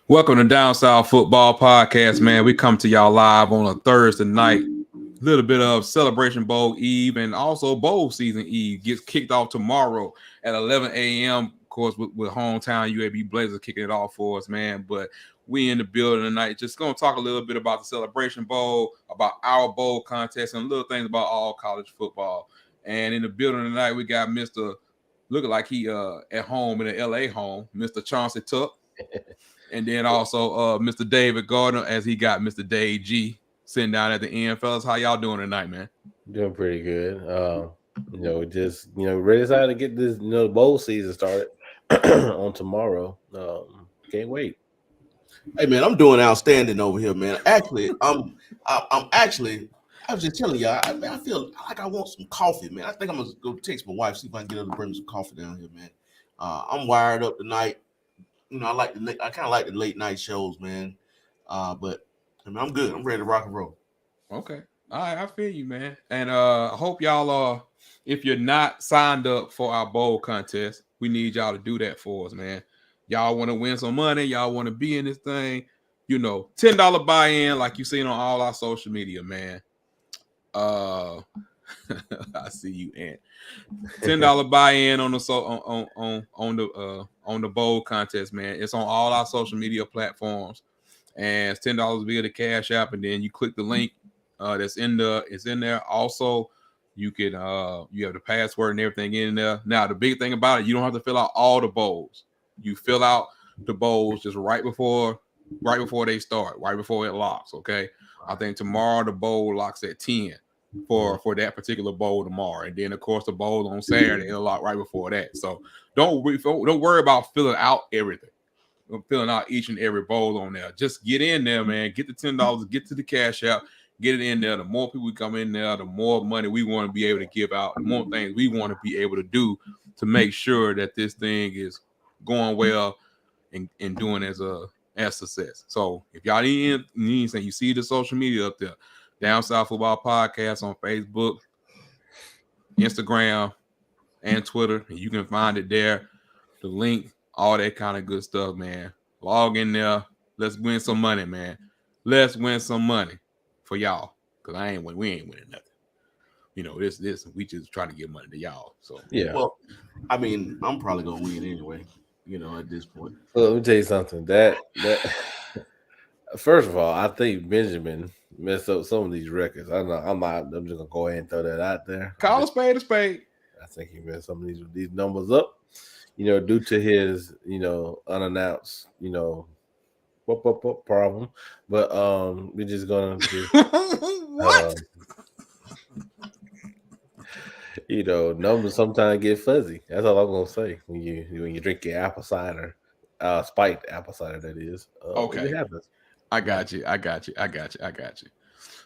Welcome to Down South Football Podcast, man. We come to y'all live on a Thursday night. Little bit of Celebration Bowl Eve and also Bowl Season Eve gets kicked off tomorrow at 11 a.m. Of course, with hometown UAB Blazers kicking it off for us, man. But we in the building tonight. Just going to talk a little bit about the Celebration Bowl, about our bowl contest, and little things about all college football. And in the building tonight, we got Mr. looking like he at home in the LA home, Mr. Chauncey Tuck. And then also Mr. David Gardner, as he got Mr. Dave G sitting down at the end. Fellas, how y'all doing tonight, man? Doing pretty good. Ready to get this, bowl season started on tomorrow. Can't wait. Hey man, I'm doing outstanding over here, man. Actually, I was just telling y'all, I feel like I want some coffee, man. I think I'm gonna go text my wife, see if I can get her to bring me some coffee down here, man. I'm wired up tonight. I kind of like the late night shows, man. But I mean, I'm good. I'm ready to rock and roll. Okay. All right, I feel you, man. And I hope y'all are, if you're not signed up for our bowl contest, we need y'all to do that for us, man. Y'all want to win some money, y'all want to be in this thing, $10 buy-in, like you seen on all our social media, man. I see you, Ant. $10 buy-in on the bowl contest, man. It's on all our social media platforms, and it's $10 via the Cash App, and then you click the link that's it's in there. Also, you can you have the password and everything in there. Now, the big thing about it, you don't have to fill out all the bowls. You fill out the bowls just right before they start, right before it locks. Okay, I think tomorrow the bowl locks at 10 for that particular bowl tomorrow, and then of course the bowl on Saturday it'll lock right before that. So don't worry about filling out everything. Filling out each and every bowl on there. Just get in there, man. Get the $10. Get to the Cash App. Get it in there. The more people come in there, the more money we want to be able to give out. The more things we want to be able to do to make sure that this thing is going well and doing as success. So if y'all need anything, you see the social media up there. Down South Football Podcast on Facebook, Instagram, and Twitter. And you can find it there. The link, all that kind of good stuff, man. Log in there. Let's win some money, man. Let's win some money for y'all. Cause we ain't winning nothing. This we just trying to give money to y'all. So yeah. Well, I mean, I'm probably gonna win anyway. At this point. Well, let me tell you something. That first of all, I think Benjamin messed up some of these records. I'm just gonna go ahead and throw that out there. Call a spade a spade. I think he messed some of these numbers up. Due to his unannounced problem. But we're just gonna what? Numbers sometimes get fuzzy. That's all I'm gonna say when you drink your apple cider, spiked apple cider. That is okay. It happens. I got you.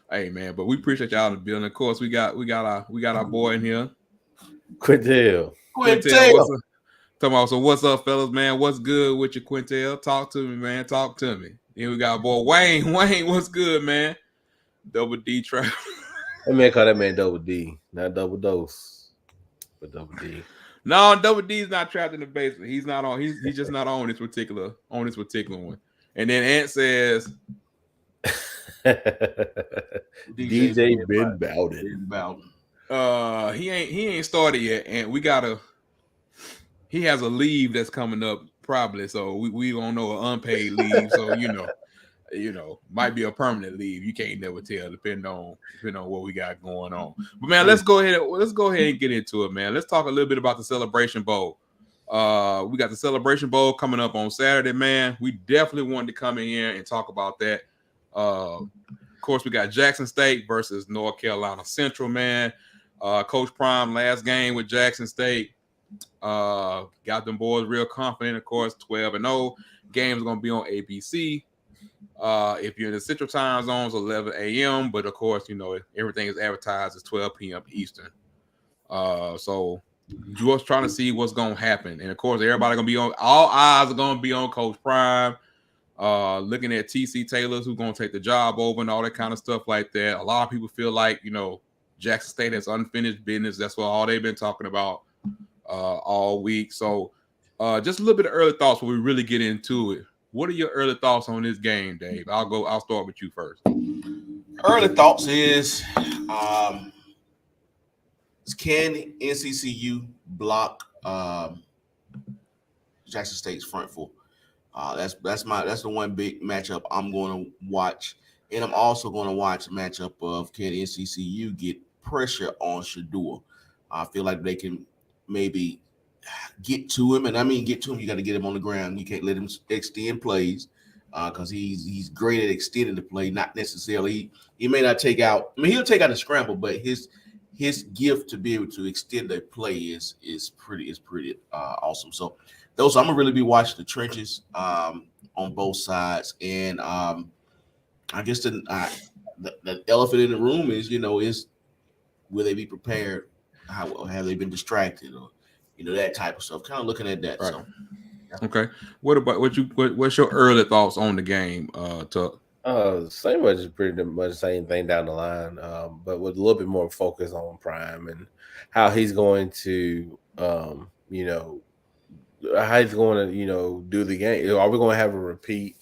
Hey man, but we appreciate y'all in the building. Of course, we got our boy in here, Quintel. So what's up, fellas, man? What's good with you, Quintel? Talk to me, man. Talk to me. Then we got boy Wayne. Wayne, what's good, man? Double D trap. That man call that man Double D, not Double Dose, but Double D. No, Double D is not trapped in the basement. He's not on. He's just not on this particular one. And then Ant says, DJ Ben Bowden. He ain't started yet, and he has a leave that's coming up probably. So we don't know an unpaid leave. So might be a permanent leave. You can't never tell, depending on what we got going on. But man, let's go ahead and get into it, man. Let's talk a little bit about the Celebration Bowl. We got the Celebration Bowl coming up on Saturday, man. We definitely wanted to come in here and talk about that. Of course, we got Jackson State versus North Carolina Central, man. Coach Prime last game with Jackson State. Got them boys real confident, of course, 12-0. Game's gonna be on ABC. If you're in the Central Time Zone, it's 11 a.m. But of course, everything is advertised as 12 p.m. Eastern. So just trying to see what's gonna happen, and of course, everybody gonna be on. All eyes are gonna be on Coach Prime. Looking at TC Taylor's who's gonna take the job over and all that kind of stuff like that. A lot of people feel like Jackson State has unfinished business. That's what all they've been talking about all week. So just a little bit of early thoughts before we really get into it. What are your early thoughts on this game, Dave? I'll start with you first. Early thoughts is, can NCCU block Jackson State's front four? That's the one big matchup I'm going to watch, and I'm also going to watch a matchup of can NCCU get pressure on Shedeur. I feel like they can maybe get to him, and I mean get to him. You got to get him on the ground. You can't let him extend plays because he's great at extending the play. Not necessarily he may not take out. I mean he'll take out the scramble, but his gift to be able to extend a play is pretty awesome. So those I'm gonna really be watching the trenches on both sides, and I guess the elephant in the room is is will they be prepared? How have they been distracted, or that type of stuff? Kind of looking at that. Right. So yeah. Okay. What about what's your early thoughts on the game, Tuck? Same much, pretty much the same thing down the line, but with a little bit more focus on Prime and how he's going to, how he's going to, do the game. Are we going to have a repeat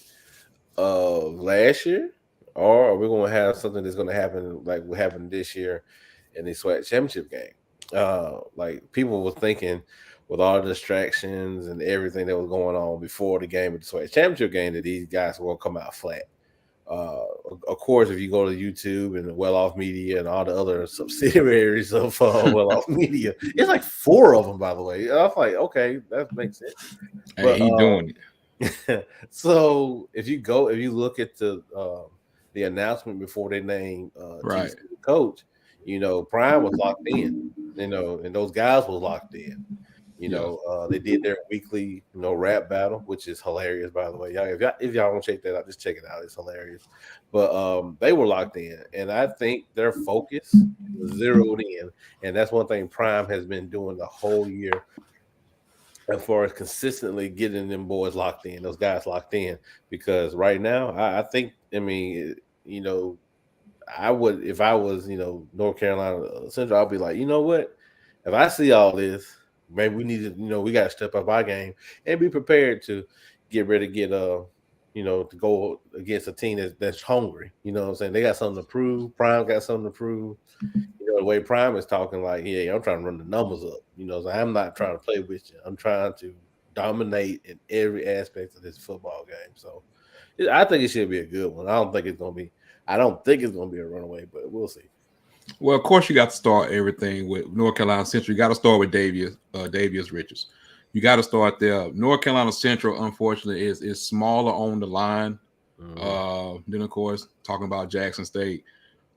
of last year, or are we going to have something that's going to happen like what happened this year in the SWAC championship game? Like people were thinking with all the distractions and everything that was going on before the game of the SWAC championship game that these guys were going to come out flat. Of course, if you go to YouTube and Well Off Media and all the other subsidiaries of Well Off Media, it's like 4 of them, by the way. I was like, okay, that makes sense. Hey, but, he's doing it. So if you look at the announcement before they named right. the coach, Prime was locked in, and those guys was locked in. They did their weekly, rap battle, which is hilarious, by the way. Y'all, if y'all want to check that out, just check it out. It's hilarious. But they were locked in, and I think their focus was zeroed in, and that's one thing Prime has been doing the whole year, as far as consistently getting them boys locked in, those guys locked in. Because right now, I think, I would, if I was, North Carolina Central, I'd be like, you know what? If I see all this, maybe we need to, we got to step up our game and be prepared to get ready to get, to go against a team that's hungry. You know what I'm saying? They got something to prove. Prime got something to prove. The way Prime is talking, like, yeah, I'm trying to run the numbers up. So I'm not trying to play with you. I'm trying to dominate in every aspect of this football game. So I think it should be a good one. I don't think it's going to be a runaway, but we'll see. Well, of course, you got to start everything with North Carolina Central. You got to start with Davius Richards. You got to start there. North Carolina Central, unfortunately, is smaller on the line. Then, of course, talking about Jackson State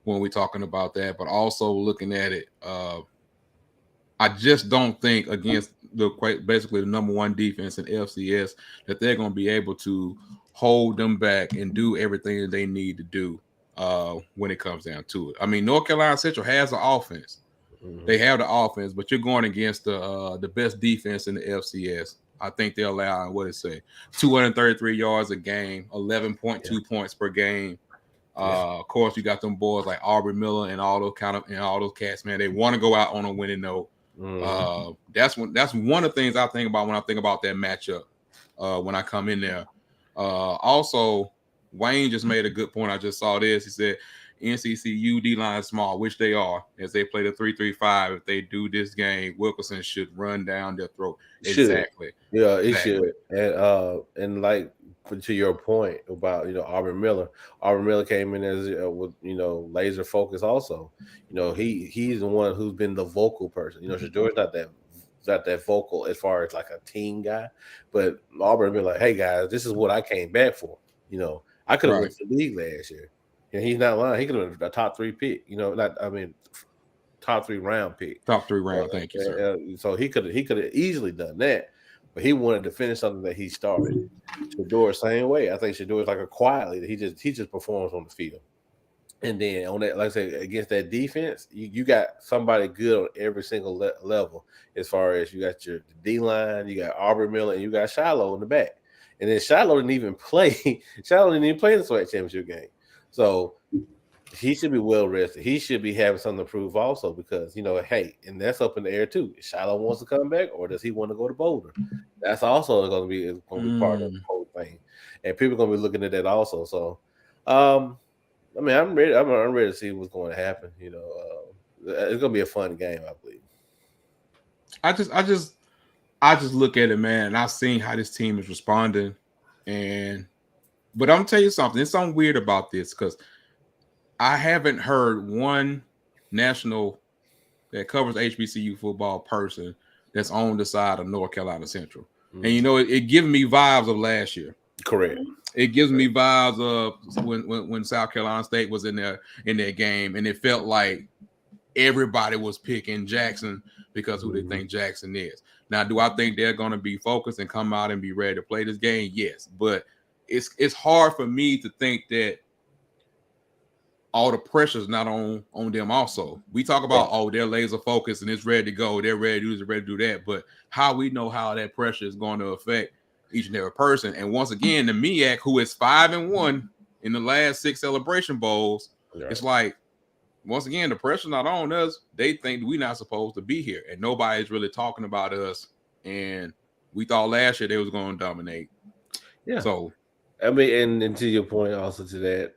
when we're talking about that, but also looking at it, I just don't think against basically the number one defense in FCS that they're going to be able to hold them back and do everything that they need to do. When it comes down to it, I mean, North Carolina Central has the offense. They have the offense, but you're going against the best defense in the FCS. I think they're allowing 233 yards a game, 11.2 points per game. Of course, you got them boys like Aubrey Miller and all those cats. Man, they want to go out on a winning note. That's one of the things I think about when I think about that matchup. When I come in there, also. Wayne just made a good point. I just saw this. He said NCCU D-line is small, which they are, as they play the 3-3-5. If they do this game, Wilkerson should run down their throat. Exactly. Yeah, it should. And like to your point about Aubrey Miller came in as with laser focus. Also, he's the one who's been the vocal person. Shadeur's not that vocal as far as like a team guy, but Aubrey been like, hey guys, this is what I came back for. I could have went to the league last year. And he's not lying. He could have been a top 3 pick, top 3 round pick. Top 3 round, thank you, sir. So he could have easily done that, but he wanted to finish something that he started. Shedeur, same way. I think Shedeur is like a quiet leader. He just performs on the field. And then on that, like I said, against that defense, you got somebody good on every single level. As far as you got your D-line, you got Aubrey Miller, and you got Shiloh in the back. And then Shiloh didn't even play. Shiloh didn't even play in the SWAC championship game. So he should be well rested. He should be having something to prove also because, hey, and that's up in the air too. If Shiloh wants to come back or does he want to go to Boulder? That's also going to be part of the whole thing. and people are gonna be looking at that also. So, I mean, I'm ready. I'm ready to see what's going to happen. It's gonna be a fun game, I believe. I just look at it, man, and I've seen how this team is responding, but I'm gonna tell you something. There's something weird about this because I haven't heard one national that covers HBCU football person that's on the side of North Carolina Central. And it gives me vibes of last year. Correct. It gives me vibes of when South Carolina State was in their game, and it felt like everybody was picking Jackson because who they think Jackson is. Now, do I think they're going to be focused and come out and be ready to play this game? Yes, but it's hard for me to think that all the pressure is not on them also. We talk about, they're laser focused and it's ready to go. They're ready to do this, ready to do that. But how we know how that pressure is going to affect each and every person. And once again, the MEAC, who is 5-1 in the last 6 Celebration Bowls, it's like, once again, the pressure's not on us. They think we're not supposed to be here. And nobody's really talking about us. And we thought last year they was going to dominate. Yeah. So, I mean, and to your point also to that,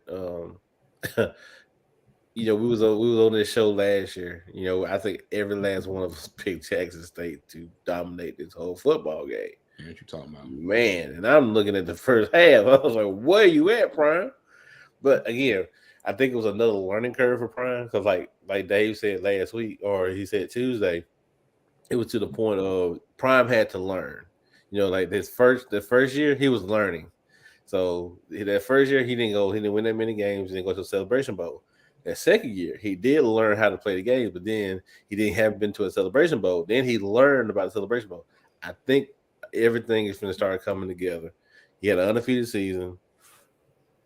we was on this show last year. I think every last one of us picked Jackson State to dominate this whole football game. What you talking about, man? And I'm looking at the first half. I was like, "Where you at, Prime?" But again, I think it was another learning curve for Prime because, like Dave said last week, or he said Tuesday, it was to the point of Prime had to learn. Like the first year he was learning. So that first year he didn't win that many games. He didn't go to a Celebration Bowl. That second year he did learn how to play the games, but then he haven't been to a Celebration Bowl. Then he learned about the Celebration Bowl. I think everything is going to start coming together. He had an undefeated season.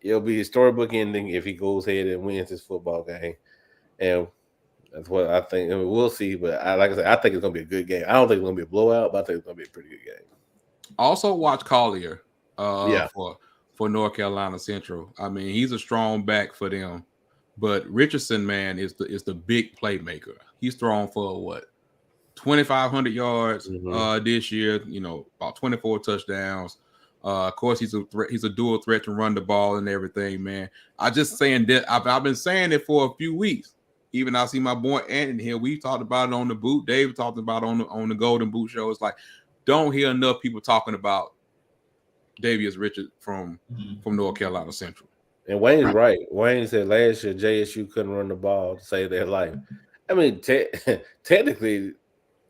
It'll be a storybook ending if he goes ahead and wins this football game, and that's what I think. I mean, we'll see, but like I said, I think it's going to be a good game. I don't think it's going to be a blowout, but I think it's going to be a pretty good game. Also, watch Collier. For North Carolina Central. I mean, he's a strong back for them, but Richardson, man, is the big playmaker. He's thrown for 2,500 yards this year. About 24 touchdowns. Of course, he's a dual threat to run the ball and everything, man. I just saying that I've been saying it for a few weeks. Even I see my boy Anton here. We talked about it on the boot. Dave talked about it on the Golden Boot show. It's like, don't hear enough people talking about Davius Richard from North Carolina Central. And Wayne's right. Wayne said last year JSU couldn't run the ball to save their life. I mean, technically,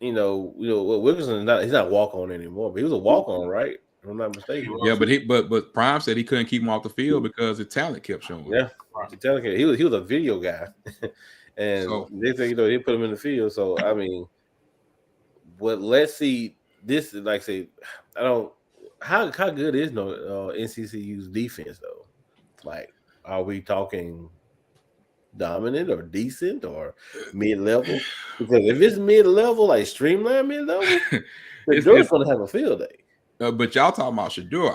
Wilkerson he's not walk-on anymore, but he was a walk-on, right? If I'm not mistaken. Yeah, but Prime said he couldn't keep him off the field because the talent kept showing. Yeah, the talent. He was a video guy, and they think they put him in the field. So I mean, let's see. This is like say, I don't. How good is NCCU's defense though? Like, are we talking dominant or decent or mid-level? Because if it's mid-level, like streamlined mid-level, it's gonna have a field day. But y'all talking about Shedeur.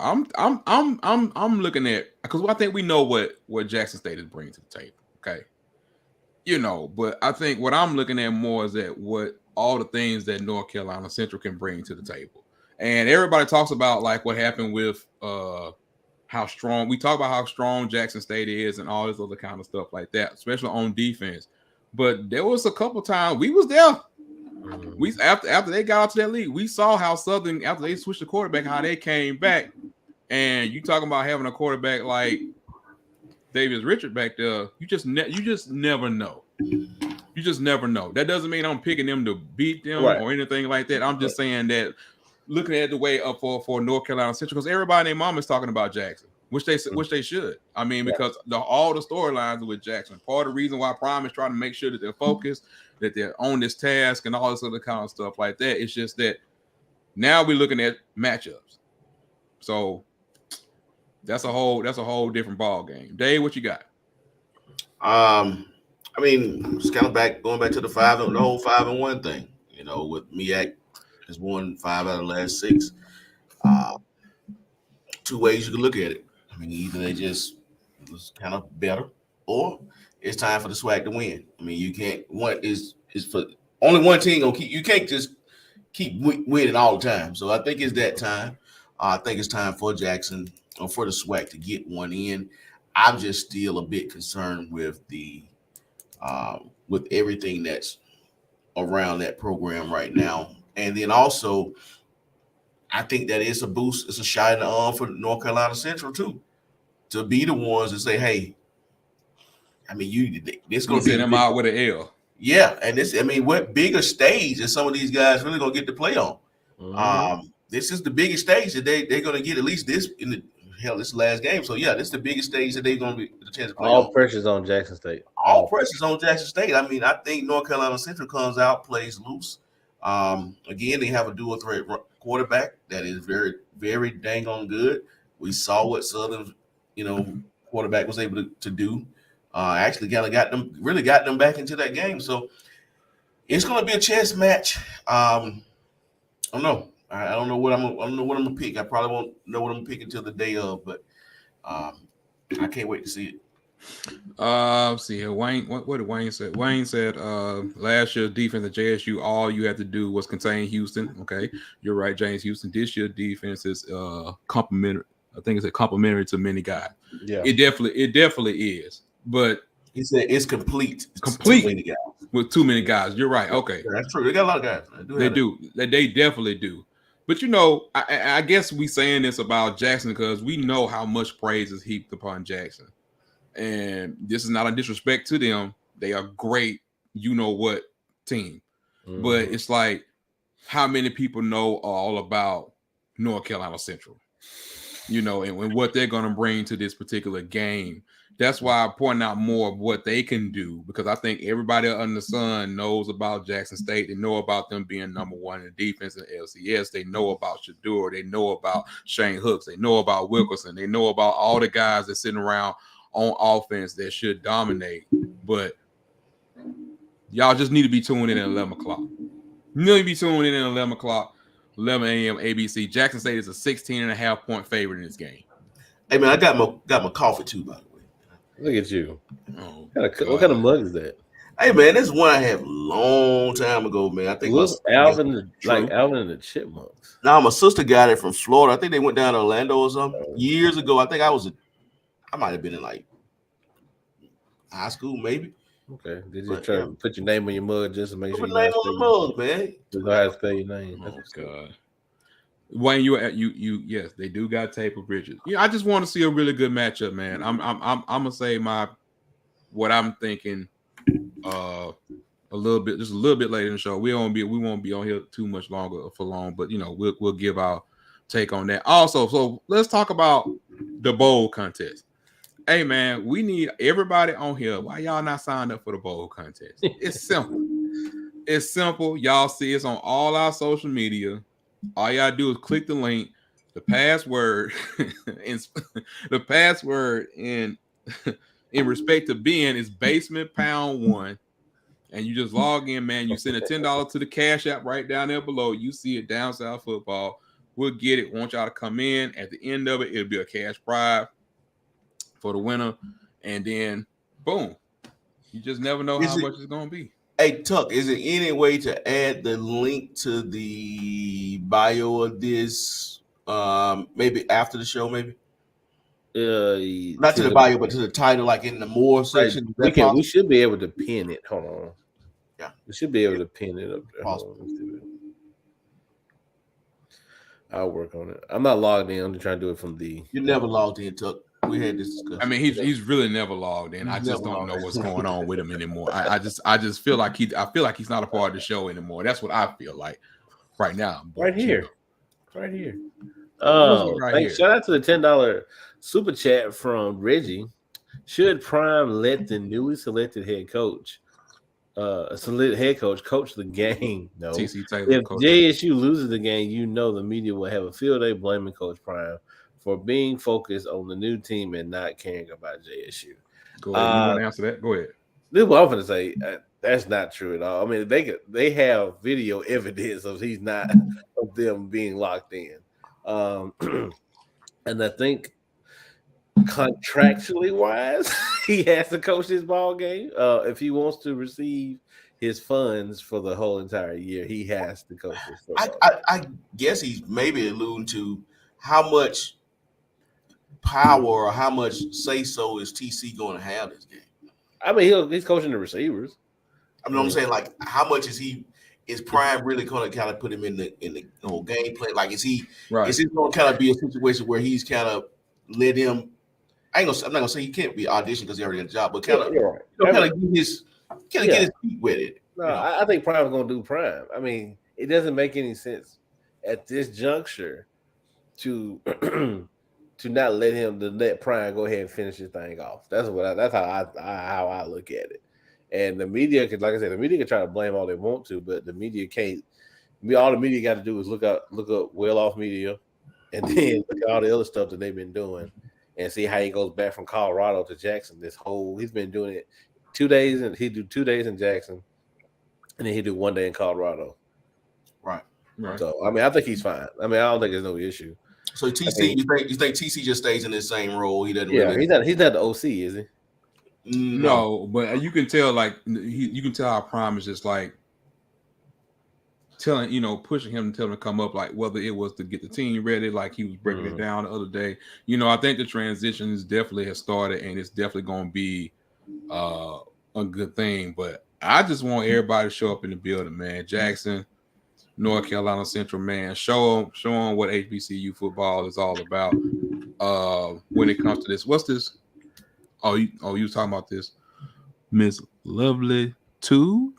I'm looking at, because I think we know what Jackson State is bringing to the table. Okay, but I think what I'm looking at more is that what all the things that North Carolina Central can bring to the table. And everybody talks about like what happened with how strong we talk about how strong Jackson State is and all this other kind of stuff like that, especially on defense. But there was a couple times we was there. We after they got out to that league, we saw how Southern, after they switched the quarterback, how they came back. And you talking about having a quarterback like Davius Richard back there, you just never know. You just never know. That doesn't mean I'm picking them to beat them or anything like that. I'm just saying that. Looking at the way up for North Carolina Central, because everybody and their mom is talking about Jackson, which they should. I mean, because all the storylines with Jackson. Part of the reason why Prime is trying to make sure that they're focused, that they're on this task, and all this other kind of stuff like that. It's just that now we're looking at matchups. So that's a whole different ball game. Dave, what you got? I mean, it's kind of going back to the whole 5-1 thing. With MEAC. Has won 5 out of the last 6. 2 ways you can look at it. I mean, either they just was kind of better, or it's time for the SWAC to win. I mean, you can't. One is for only one team gonna keep. You can't just keep winning all the time. So I think it's that time. I think it's time for Jackson for the SWAC to get one in. I'm just still a bit concerned with with everything that's around that program right now. And then also, I think that it's a boost, it's a shot in the arm for North Carolina Central too, to be the ones that say, "Hey, I mean, this going to be send them out with an L." Yeah, and what bigger stage is some of these guys really going to get to play on? This is the biggest stage that they're going to get, at least this this last game. So yeah, this is the biggest stage that they're going to be the chance to play all on. pressure's on Jackson State. All pressure's on Jackson State. I mean, I think North Carolina Central comes out, plays loose. Again, they have a dual threat quarterback that is very, very dang on good. We saw what Southern, quarterback was able to do. Actually kind of got them back into that game. So it's going to be a chess match. I don't know. I don't know what I'm gonna pick. I probably won't know what I'm picking until the day of, but I can't wait to see it. See here, Wayne. What did Wayne say? Wayne said, last year's defense at JSU, all you had to do was contain Houston. Okay, you're right, James Houston. This year's defense is complimentary. I think it's complimentary to many guys. Yeah, it definitely is. But he said it's complete with too many guys. You're right. Okay, yeah, that's true. They got a lot of guys. They definitely do. But I guess we saying this about Jackson because we know how much praise is heaped upon Jackson. And this is not a disrespect to them. They are great, what team. Mm-hmm. But it's like, how many people know all about North Carolina Central? And what they're going to bring to this particular game. That's why I point out more of what they can do, because I think everybody under the sun knows about Jackson State. They know about them being number one in defense in LCS. They know about Shedeur. They know about Shane Hooks. They know about Wilkerson. They know about all the guys that's sitting around on offense that should dominate. But y'all just need to be tuned in at 11 o'clock. You need to be tuned in at 11 o'clock, 11 a.m. ABC. Jackson State is a 16.5 point favorite in this game. Hey, man, I got my coffee too, by the way. Look at you. What kind of mug is that? Hey, man, this is one I had a long time ago, man. I think Alvin and the Chipmunks. Now, my sister got it from Florida. I think they went down to Orlando or something years ago. I think I might have been in like high school, maybe. Okay. Did you try to put your name on your mug just to make sure you name on the mug, man? Just know how to spell your name. Oh God. Wayne, you yes, they do got tape of bridges. I just want to see a really good matchup, man. I'm gonna say what I'm thinking a little bit later in the show. We won't be on here too much longer for long, but we'll give our take on that. Also, so let's talk about the bowl contest. Hey man, we need everybody on here. Why y'all not signed up for the bowl contest? It's simple. It's simple. Y'all see it's on all our social media. All y'all do is click the link. The password in respect to Ben is basement pound 1. And you just log in, man. You send a $10 to the Cash App right down there below. You see it, Down South Football. We'll get it. Want y'all to come in. At the end of it, it'll be a cash prize for the winner. And then, boom. You just never know how much it's going to be. Hey, Tuck, is there any way to add the link to the bio of this maybe after the show, maybe? Not to the bio, but to the title, like in the more section. We should be able to pin it. Hold on. Yeah. We should be able to pin it up there. I'll work on it. I'm not logged in. I'm just trying to do it from the. You never logged in, Tuck. We had this discussion. I mean, he's really never logged in. I just don't know what's going on with him anymore. I just feel like he's not a part of the show anymore. That's what I feel like right now. Right here. Oh, shout out to the $10 super chat from Reggie. Should Prime let the newly selected head coach coach the game? No. TC Taylor, if JSU loses the game, the media will have a field day blaming Coach Prime for being focused on the new team and not caring about JSU. Go ahead. You want to answer that? Go ahead. This is what I'm going to say. That's not true at all. I mean, they have video evidence of of them being locked in. And I think contractually wise, he has to coach this ball game. If he wants to receive his funds for the whole entire year, he has to coach this. I guess he's maybe alluding to how much power or how much say so is TC going to have this game? I mean, he's coaching the receivers. I mean, I'm saying like, how much is Prime really going to kind of put him in the whole game plan? Like, is it going to kind of be a situation where he's kind of let him? I'm not gonna say he can't be auditioned because he already got a job, but kind of, kind of get his feet with it. No, I think Prime's gonna do Prime. I mean, it doesn't make any sense at this juncture to to not let Prime go ahead and finish his thing off. That's how I look at it. And the media could, like I said, the media can try to blame all they want to, but the media can't. All the media got to do is look up Well Off Media, and then look at all the other stuff that they've been doing, and see how he goes back from Colorado to Jackson. He's been doing it 2 days, and he do 2 days in Jackson, and then he do 1 day in Colorado. Right. So I mean, I think he's fine. I mean, I don't think there's no issue. So TC, you think TC just stays in this same role? He doesn't. Yeah, he's not the OC, is he? No, but you can tell, like, you can tell how Prime is just like telling, pushing him to tell him to come up, like whether it was to get the team ready, like he was breaking it down the other day. I think the transition definitely has started, and it's definitely going to be a good thing. But I just want everybody to show up in the building, man. Jackson, North Carolina Central, man. Show them what HBCU football is all about. When it comes to this, what's this? You was talking about this, Miss Lovely Tude.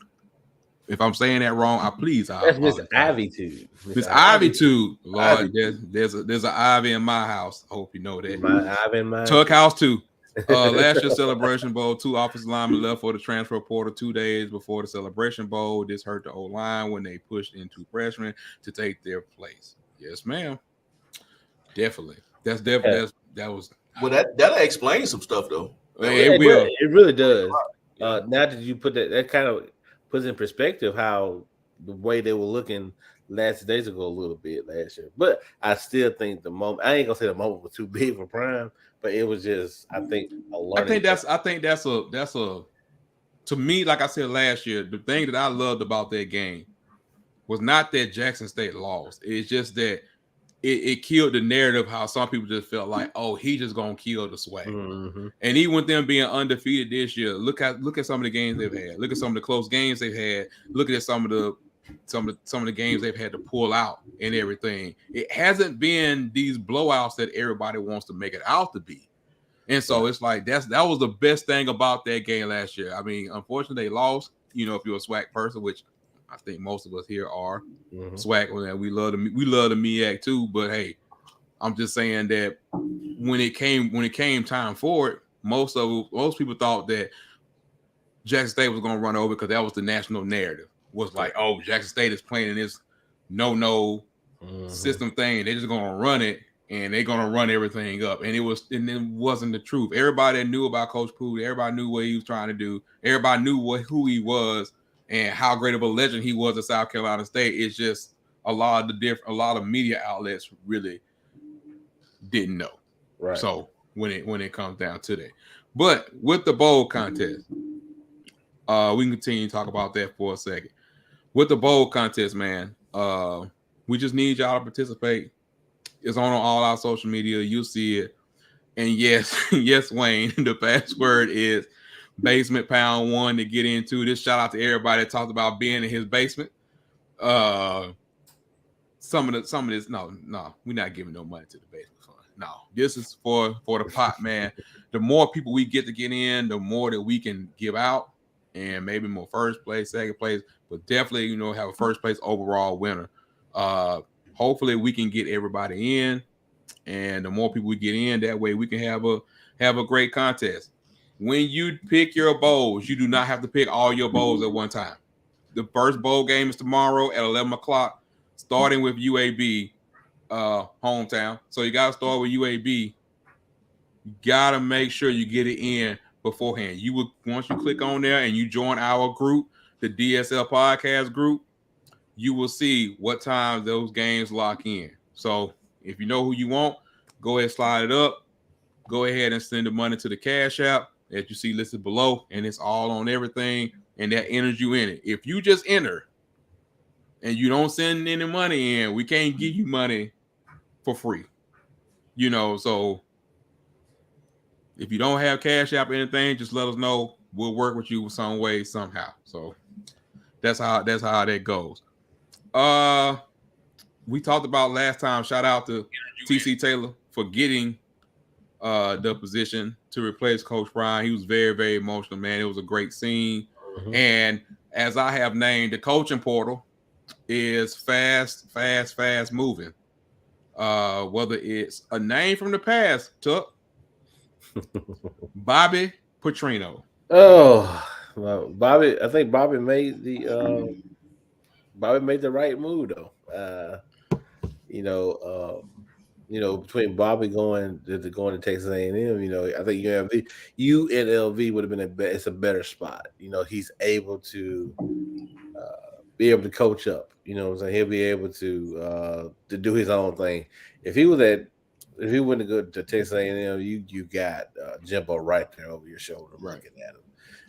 If I'm saying that wrong, that's Miss Ivy Tude. Miss Ivy Tude. Lord, there's an Ivy in my house. I hope you know that. My Ivy in my Tuck House too. Last year's Celebration Bowl, 2 offensive linemen left for the transfer portal 2 days before the Celebration Bowl. This hurt the O-line when they pushed in 2 freshmen to take their place. Yes, ma'am. Definitely. That was. Well, that'll explain some stuff though. It will. It really does. Now that you put that kind of puts in perspective how the way they were looking last days ago a little bit last year. But I still think the moment, I ain't gonna say the moment was too big for Prime, but it was just, I think a learning. I think that's a to me, like I said last year, the thing that I loved about that game was not that Jackson State lost. It's just that it killed the narrative how some people just felt like, oh, he just gonna kill the swag. Mm-hmm. And even with them being undefeated this year, look at some of the games they've had. Look at some of the close games they've had. Look at some of the games they've had to pull out and everything. It hasn't been these blowouts that everybody wants to make it out to be. And so it's like that was the best thing about that game last year. I mean, unfortunately, they lost. If you're a SWAC person, which I think most of us here are SWAC, we love the MEAC too. But hey, I'm just saying that when it came time for it, most people thought that Jackson State was going to run over because that was the national narrative. Was like, oh, Jackson State is playing in this no system thing. They're just going to run it, and they're going to run everything up. And it wasn't the truth. Everybody knew about Coach Pooh. Everybody knew what he was trying to do. Everybody knew who he was and how great of a legend he was at South Carolina State. It's just a lot of media outlets really didn't know. Right. So when it comes down to that, but with the bowl contest, we can continue to talk about that for a second. With the bowl contest, man, we just need y'all to participate. It's on all our social media. You'll see it. And yes, Wayne, the password is basement pound 1 to get into this. Shout out to everybody that talked about being in his basement. Some of this, no, we're not giving no money to the basement fund. No, this is for the pot, man. The more people we get in, the more that we can give out, and maybe more first place, second place, but definitely, have a first place overall winner. Hopefully we can get everybody in, and the more people we get in, that way we can have a great contest. When you pick your bowls, you do not have to pick all your bowls at one time. The first bowl game is tomorrow at 11 o'clock, starting with UAB hometown. So you got to start with UAB. You got to make sure you get it in beforehand. Once you click on there and you join our group, the DSL podcast group, you will see what time those games lock in. So if you know who you want, go ahead, slide it up. Go ahead and send the money to the Cash App that you see listed below, and it's all on everything, and that enters you in it. If you just enter and you don't send any money in, we can't give you money for free. So If you don't have Cash App or anything, just let us know. We'll work with you some way, somehow. So that's how that goes. We talked about last time. Shout out to TC Taylor for getting the position to replace Coach Brian. He was very, very emotional, man. It was a great scene. Mm-hmm. And as I have named, the coaching portal is fast moving. Whether it's a name from the past, Tuck, Bobby Petrino. Oh, well, Bobby. I think Bobby made the right move though. Between Bobby going to Texas A&M, I think UNLV would have been it's a better spot. He's able to be able to coach up. What I'm saying? He'll be able to do his own thing. If he went to go to Texas A&M, you got Jimbo right there over your shoulder looking at him.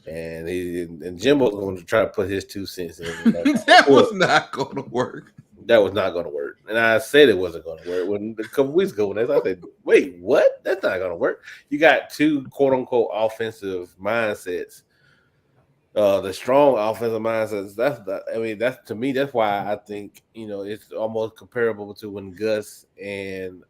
And Jimbo's going to try to put his 2 cents in. That was not going to work. That was not going to work. And I said it wasn't going to work. When a couple weeks ago, I said, wait, what? That's not going to work. You got 2 quote-unquote offensive mindsets. The strong offensive mindsets, that's to me, that's why I think, it's almost comparable to when Gus and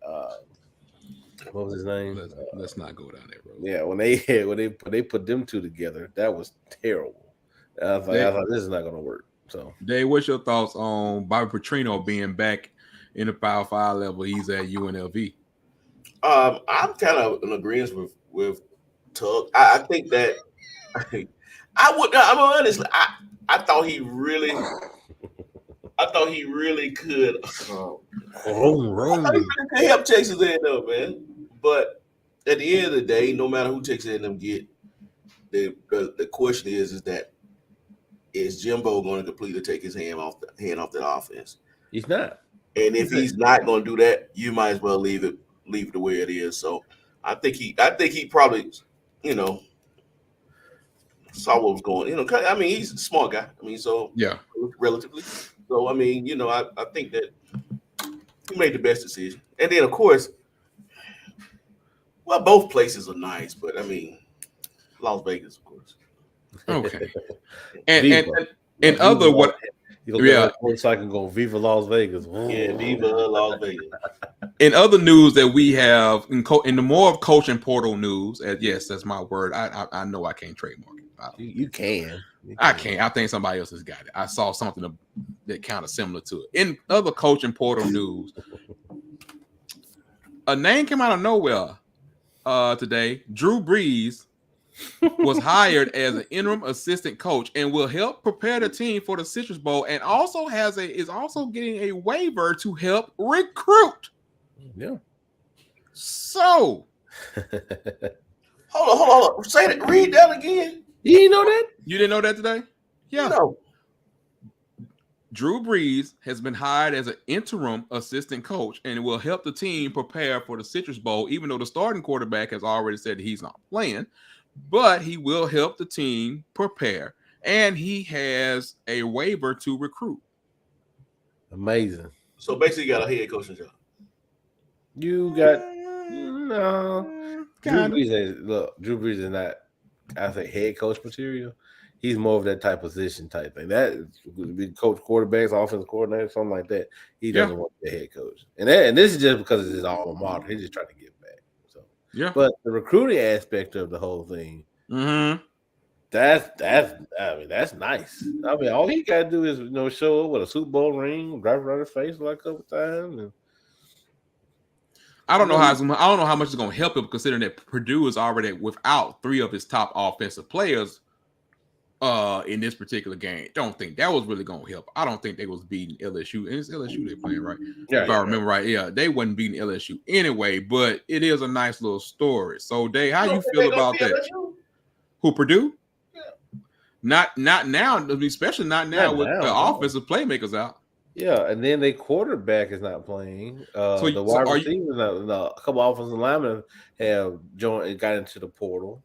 what was his name? Let's not go down there, bro. Yeah, when they put them 2 together, that was terrible. I thought this is not going to work. So, Dave, what's your thoughts on Bobby Petrino being back in the Power 5 level? He's at UNLV. I'm kind of in agreement with Tug. I think that I'm honestly, I thought he really could. Help Texas A&M, man. But at the end of the day, no matter who Texas A&M get, the question is that is Jimbo going to completely take his hand off that offense? He's not. And if he's not going to do that, you might as well leave it the way it is. So I think he probably, saw what was going. I mean, he's a smart guy. I mean, so yeah, relatively. So I mean, I think that he made the best decision. And then of course, well, both places are nice, but I mean, Las Vegas, of course. Okay. and other what? So I can go Viva Las Vegas. Ooh. Yeah, Viva Las Vegas. In other news that we have in the more of coaching portal news, yes, that's my word. I know I can't trademark it. You can. I can't. I think somebody else has got it. I saw something that kind of similar to it. In other coaching portal news, a name came out of nowhere today. Drew Brees was hired as an interim assistant coach and will help prepare the team for the Citrus Bowl, and also is also getting a waiver to help recruit. Yeah. So, hold on. Say that. Read that again. You didn't know that? You didn't know that today? Yeah. No. Drew Brees has been hired as an interim assistant coach and will help the team prepare for the Citrus Bowl, even though the starting quarterback has already said that he's not playing. But he will help the team prepare, and he has a waiver to recruit. Amazing. So basically, you got a head coaching job. You got no. Drew Brees is not, I think, head coach material. He's more of that type position type thing. That would be coach quarterbacks, offensive coordinator, something like that. He doesn't want to be a head coach, and this is just because it's his alma mater. He's just trying to get back. So yeah. But the recruiting aspect of the whole thing, that's nice. I mean, all he got to do is show up with a Super Bowl ring, drive around his face like a couple times. And I don't know how much it's going to help him, considering that Purdue is already without 3 of his top offensive players in this particular game. Don't think that was really going to help. I don't think they was beating LSU, and it's LSU they're playing, right? Yeah, if I remember right, yeah, they wasn't beating LSU anyway. But it is a nice little story. So, Dave, how you feel about that? LSU? Who, Purdue? Yeah. Not now, especially not now with the offensive playmakers out. Yeah, and then their quarterback is not playing. The wide receivers, a couple offensive linemen have got into the portal.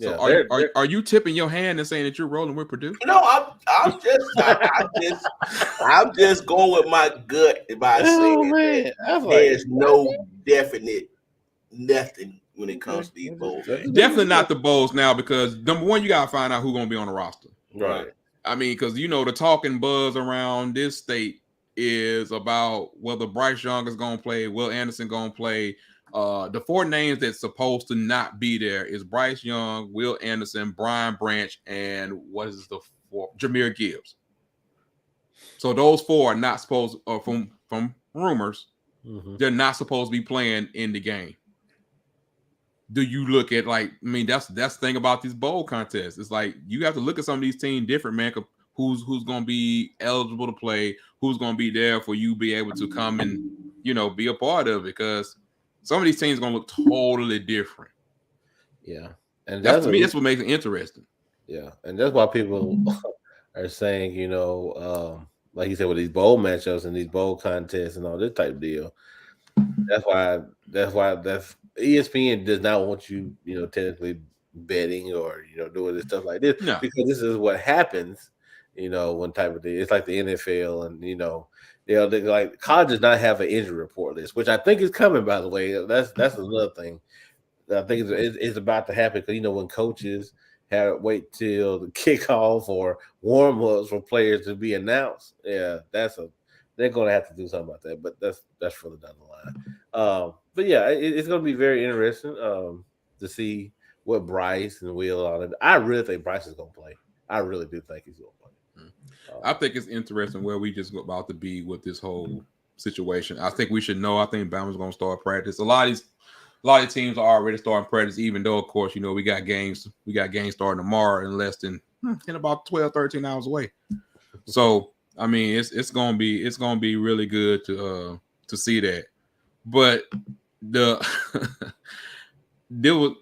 So are you tipping your hand and saying that you're rolling with Purdue? No, I'm just going with my gut by saying there's no definite nothing. when it comes to these bowl games. Definitely not the bowls now, because number one, you gotta find out who's gonna be on the roster. Right. I mean, because the talking buzz around this state is about whether Bryce Young is gonna play, Will Anderson gonna play. The four names that's supposed to not be there is Bryce Young, Will Anderson, Brian Branch, and what is the fourth? Jahmyr Gibbs. So those four are not supposed, from rumors, they're not supposed to be playing in the game. Do you look at that's the thing about these bowl contests? It's like you have to look at some of these teams different, man. Who's going to be eligible to play? Who's going to be there for you be able to come and be a part of it? Because some of these teams are going to look totally different. Yeah, and that's what makes it interesting. Yeah, and that's why people are saying, like you said, with these bowl matchups and these bowl contests and all this type of deal. That's why ESPN does not want you, technically betting or doing this stuff like this, because this is what happens, one type of thing. It's like the NFL, and they like college does not have an injury report list, which I think is coming. By the way, that's another thing that I think is about to happen, because when coaches have to wait till the kickoff or warm-ups for players to be announced. Yeah, they're going to have to do something about that, but that's further down the line. But yeah, it's going to be very interesting to see what Bryce and Will on it. I really think Bryce is going to play. I really do think he's going to play. I think it's interesting where we just about to be with this whole situation. I think we should know. I think Bama's going to start practice. A lot of teams are already starting practice, even though, of course, we got games starting tomorrow in about 12, 13 hours away. So, I mean, it's gonna be really good to see that. But there was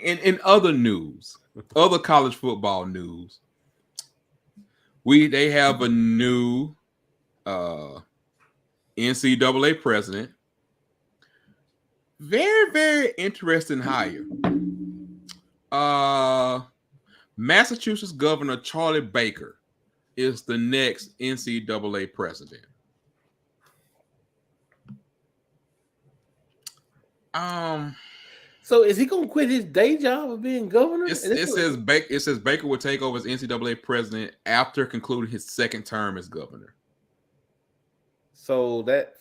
in other news, other college football news, they have a new NCAA president. Very, very interesting hire. Massachusetts Governor Charlie Baker is the next NCAA president. So is he gonna quit his day job of being governor? It says Baker will take over as NCAA president after concluding his second term as governor. So that's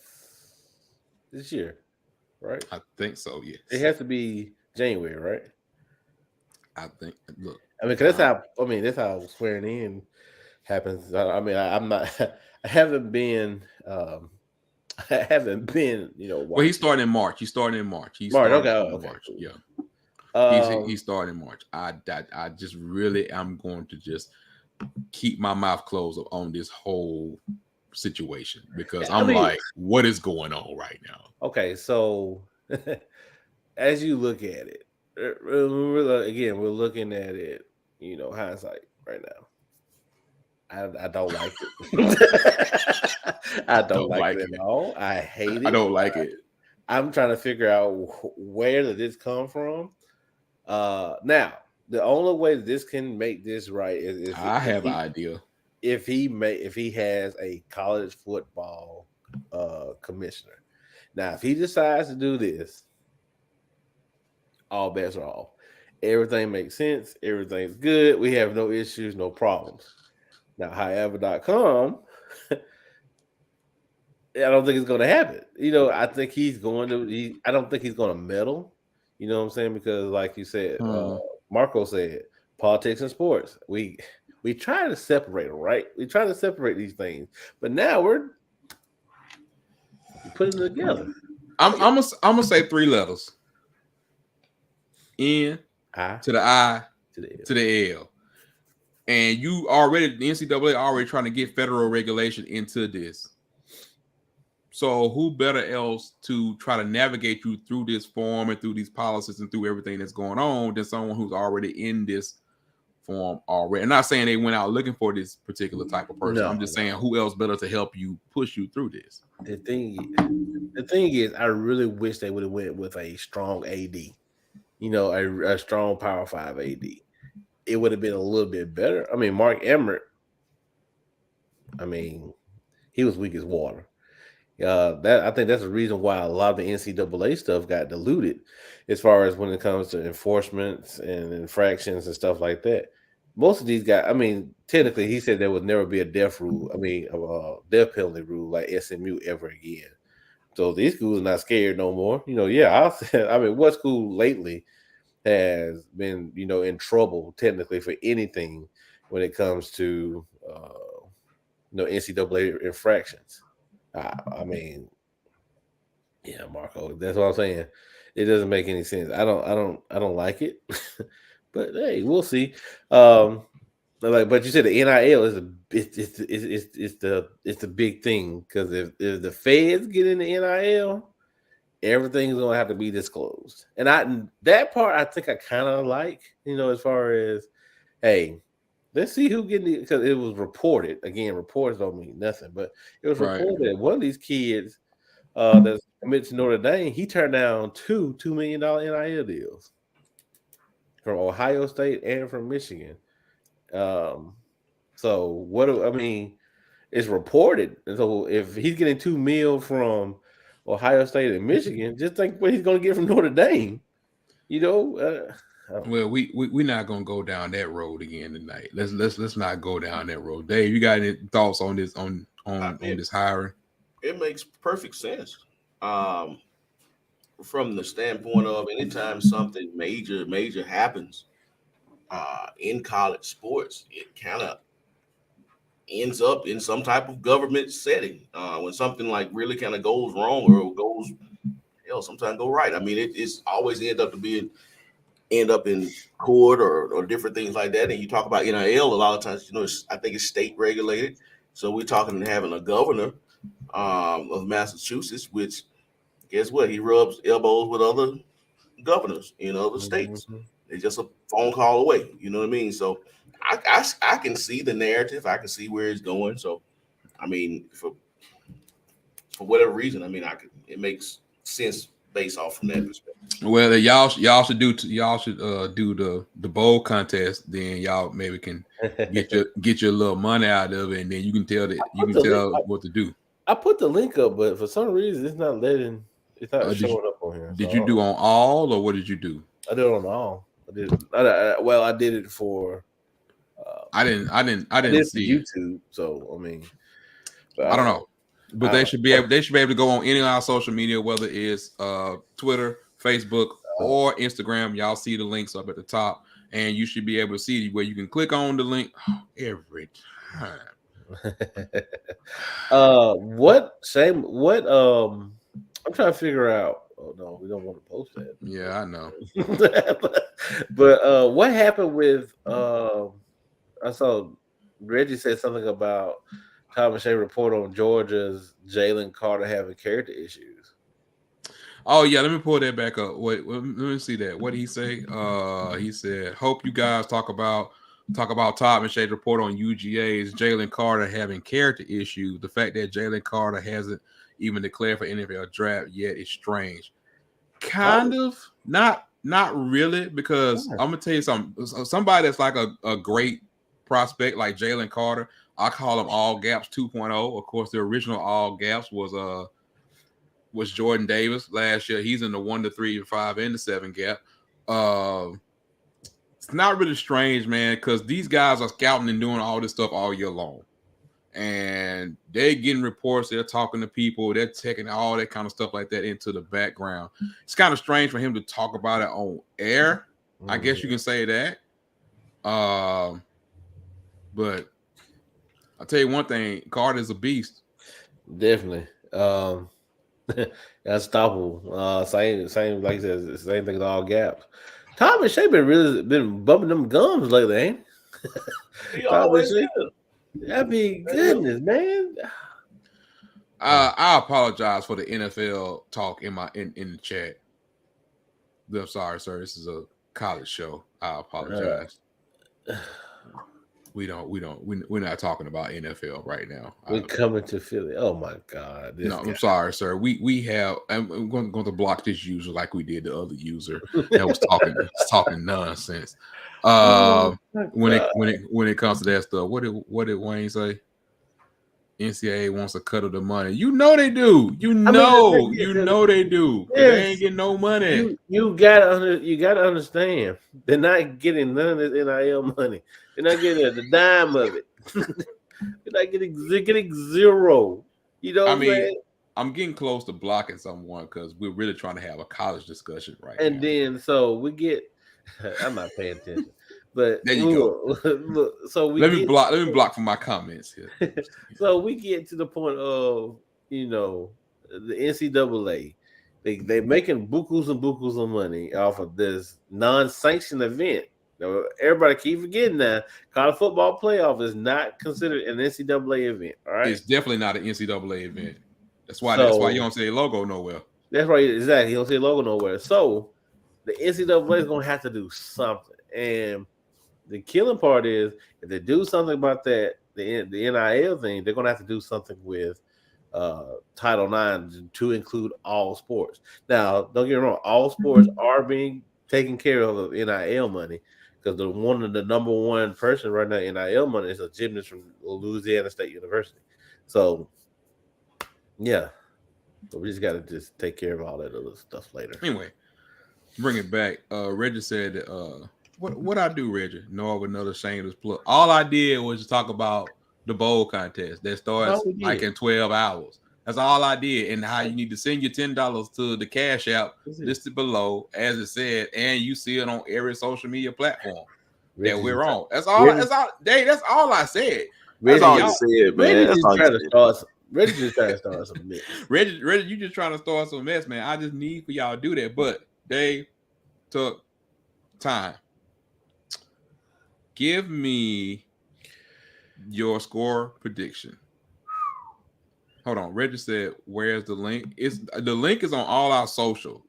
this year, right? I think so. Yes. It has to be January, right? I think. Look, because that's how swearing in happens. I'm not. I haven't been. I haven't been. Well, he's starting in March. He's starting in March. Okay. March. Yeah. He's starting in March. I just really am going to just keep my mouth closed on this whole situation, because I'm like, what is going on right now? Okay, so as you look at it, we're looking at it, hindsight right now. I don't like it. I don't like it at all. I hate it. I don't like it. I'm trying to figure out where did this come from. Now, the only way that this can make this right is I have an idea. If he has a college football commissioner. Now, if he decides to do this, all bets are off. Everything makes sense. Everything's good. We have no issues, no problems. Now, however.com, I don't think it's going to happen. I think he's going to. I don't think he's going to meddle. You know what I'm saying? Because, like you said, Marco said, politics and sports. We try to separate them, right? We try to separate these things, but now we're putting it together. I'm gonna say three letters: N to the I to the L. And the NCAA already trying to get federal regulation into this. So who better else to try to navigate you through this form and through these policies and through everything that's going on than someone who's already in this form already? I'm not saying they went out looking for this particular type of person. I'm just saying who else better to help you push you through this. The thing is, I really wish they would have went with a strong AD, a strong Power 5 AD. It would have been a little bit better. I mean, Mark Emmert, he was weak as water. That I think that's the reason why a lot of the NCAA stuff got diluted, as far as when it comes to enforcements and infractions and stuff like that. Most of these guys, I mean, technically, he said there would never be a death rule. I mean, a death penalty rule like SMU ever again. So these schools are not scared no more. I mean, what school lately has been, in trouble technically for anything when it comes to, NCAA infractions? I mean, yeah, Marco, that's what I'm saying. It doesn't make any sense. I don't like it. But hey, we'll see. But you said the NIL is the big thing, because if the feds get in the NIL, everything's gonna have to be disclosed. And that part I think I kind of like, as far as, hey, let's see who getting it, because it was reported. Again, reports don't mean nothing, but it was Right. reported that one of these kids that's committed to Notre Dame, he turned down $2 million NIL deals from Ohio State and from Michigan. So I mean, it's reported. And so if he's getting $2 million from Ohio State and Michigan, just think what he's going to get from Notre Dame. Well, we're not gonna go down that road again tonight. Let's not go down that road. Dave, you got any thoughts on this on this hiring? It makes perfect sense. From the standpoint of anytime something major happens in college sports, it kind of ends up in some type of government setting. When something like really kind of goes wrong or goes, sometimes go right. I mean, it's always end up in court or different things like that. And you talk about NIL, a lot of times, I think it's state regulated. So we're talking and having a governor of Massachusetts, which, guess what? He rubs elbows with other governors in other states. It's just a phone call away. You know what I mean? So I can see the narrative. I can see where it's going. So, I mean, for whatever reason, I mean, it makes sense based off from that perspective. Well, y'all should do the bowl contest. Then y'all maybe can get your little money out of it, and then you can tell what to do. I put the link up, but for some reason it's not letting. It's not showing up on here. Did you do on all, or what did you do? I did it on all. I did it for. I didn't see YouTube. So I mean, I don't know, but they should be able to go on any of our social media, whether it's Twitter, Facebook, or Instagram. Y'all see the links up at the top, and you should be able to see where you can click on the link every time. I'm trying to figure out. Oh no, we don't want to post that. Yeah, I know. but what happened with I saw Reggie said something about Tom Shea report on Georgia's Jalen Carter having character issues. Oh yeah, let me pull that back up. Wait, let me see that. What did he say? He said, "Hope you guys talk about Todd McShay's report on UGA's Jalen Carter having character issues. The fact that Jalen Carter hasn't even declared for NFL draft yet is strange. Kind of, not really, because I'm gonna tell you something. Somebody that's like a great prospect like Jalen Carter, I call him all gaps 2.0. Of course, the original all gaps was Jordan Davis last year. He's in the 1 to 3 and 5 and the 7 gap. It's not really strange, man, because these guys are scouting and doing all this stuff all year long. And they're getting reports, they're talking to people, they're taking all that kind of stuff like that into the background. It's kind of strange for him to talk about it on air. I guess you can say that. But I'll tell you one thing, Carter's a beast. Definitely. Unstoppable. Same like I said, same thing as all gaps. Tom and Shea been bumping them gums lately, ain't he? Always is. I mean, goodness, man. I apologize for the NFL talk in the chat. I'm sorry, sir. This is a college show. I apologize. We're not talking about NFL right now. We're coming to Philly. Oh my God! I'm sorry, sir. We have. I'm going to block this user like we did the other user that was talking nonsense. When it comes to that stuff, what did Wayne say? NCAA wants a cut of the money. You know they do. You know they do. Yes. They ain't getting no money. You gotta understand. They're not getting none of this NIL money. They're not getting the dime of it. they're getting zero. You know what I'm saying? I'm getting close to blocking someone because we're really trying to have a college discussion right and now. Then so we get I'm not paying attention. But there you go. Look, so let me block from my comments here. So we get to the point of, you know, the NCAA. They're making bukus and bukus of money off of this non-sanctioned event. Now, everybody keep forgetting that college football playoff is not considered an NCAA event. All right, it's definitely not an NCAA event. That's why you don't see a logo nowhere. That's right, exactly. You don't see a logo nowhere. So the NCAA is gonna have to do something. And the killing part is if they do something about that, the NIL thing, they're gonna have to do something with Title IX to include all sports. Now, don't get me wrong, all sports are being taken care of NIL money because the number one person right now NIL money is a gymnast from Louisiana State University. So yeah, so we just got to just take care of all that other stuff later. Anyway, bring it back. Reggie said that what I do, Reggie? No, another shameless plug. All I did was just talk about the bowl contest that starts like in 12 hours. That's all I did, and how you need to send your $10 to the Cash App listed below, as it said, and you see it on every social media platform that we're on. That's all. That's all I said. That's all you said, man. Reggie just trying to start some mess. Reggie, you just trying to start some mess, man. I just need for y'all to do that, but they took time. Give me your score prediction. Hold on. Reggie said, "Where's the link?" The link is on all our social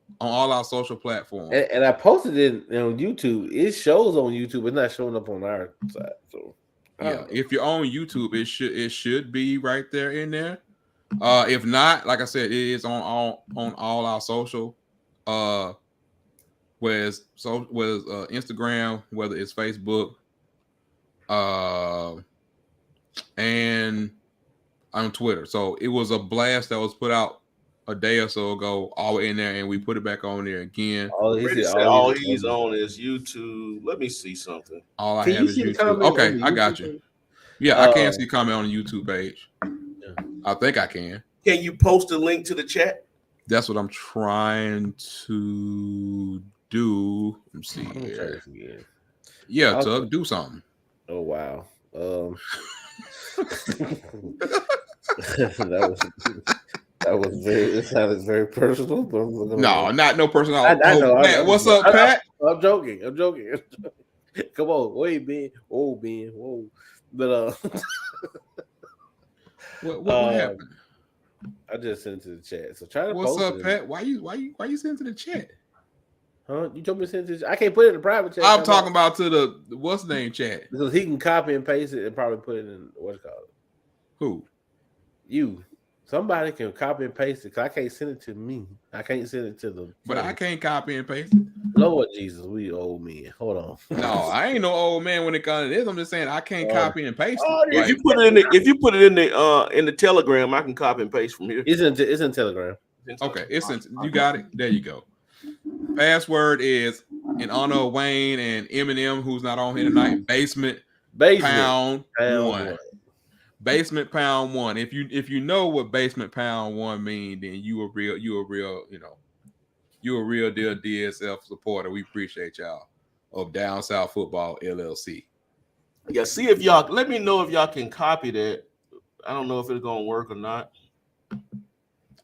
platforms. And I posted it on YouTube. It shows on YouTube. It's not showing up on our side. So yeah, if you're on YouTube, it should be right there in there. If not, like I said, it is on all our social. Whether it's Instagram, whether it's Facebook, and on Twitter. So it was a blast that was put out a day or so ago, all in there, and we put it back on there again. All he's on is YouTube. Let me see something. All I have is YouTube. Okay, I got you. Yeah, I can see a comment on the YouTube page. Yeah. I think I can. Can you post a link to the chat? That's what I'm trying to do. Let me see here. Yeah, Tug, do something. Oh wow. It sounded very personal. But no personal. I know. Man, what's up, Pat? I'm joking. Come on, wait, Ben. Whoa. But what happened? I just sent it to the chat. So try to. What's up, Pat? Why you send it to the chat? Huh? You told me to send it. I can't put it in the private chat. I'm talking about to the what's name chat because he can copy and paste it and probably put it in what's called. Who? You. Somebody can copy and paste it because I can't send it to me. I can't send it to them. But I can't copy and paste it. Lord Jesus, we old men. Hold on. No, I ain't no old man when it comes to this. I'm just saying I can't copy and paste it. If you put it in the Telegram, I can copy and paste from here. It's in Telegram. Okay, you got it. There you go. Password is in honor of Wayne and Eminem, who's not on here tonight. Basement pound one. Basement pound one. If you know what basement pound one mean, then you a real deal DSF supporter. We appreciate y'all of Down South Football LLC. Yeah, see if y'all let me know if y'all can copy that. I don't know if it's gonna work or not.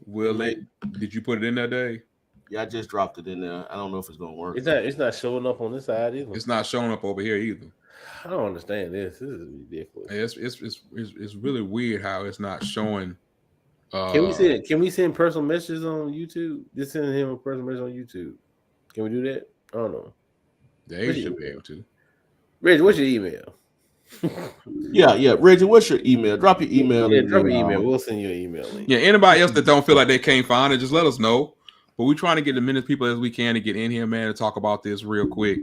Did you put it in there, Dave? Yeah, I just dropped it in there. I don't know if it's gonna work. It's not showing up on this side either. It's not showing up over here either. I don't understand this. This is ridiculous. It's really weird how it's not showing. Can we send personal messages on YouTube? Just send him a personal message on YouTube. Can we do that? I don't know. They should be able to. Reggie, what's your email? Yeah, Reggie, what's your email? Drop your email. Yeah, drop your email. We'll send you an email link. Yeah, anybody else that don't feel like they can't find it, just let us know. But we're trying to get as many people as we can to get in here, man, to talk about this real quick.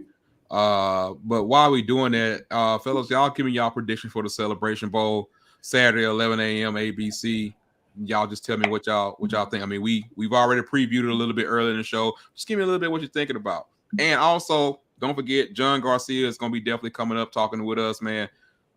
But while we're doing that, fellas, y'all give me y'all prediction for the Celebration Bowl. Saturday 11 a.m. ABC. Y'all just tell me what y'all think. I mean, we've already previewed it a little bit earlier in the show. Just give me a little bit what you're thinking about. And also, don't forget, John Garcia is going to be definitely coming up talking with us, man,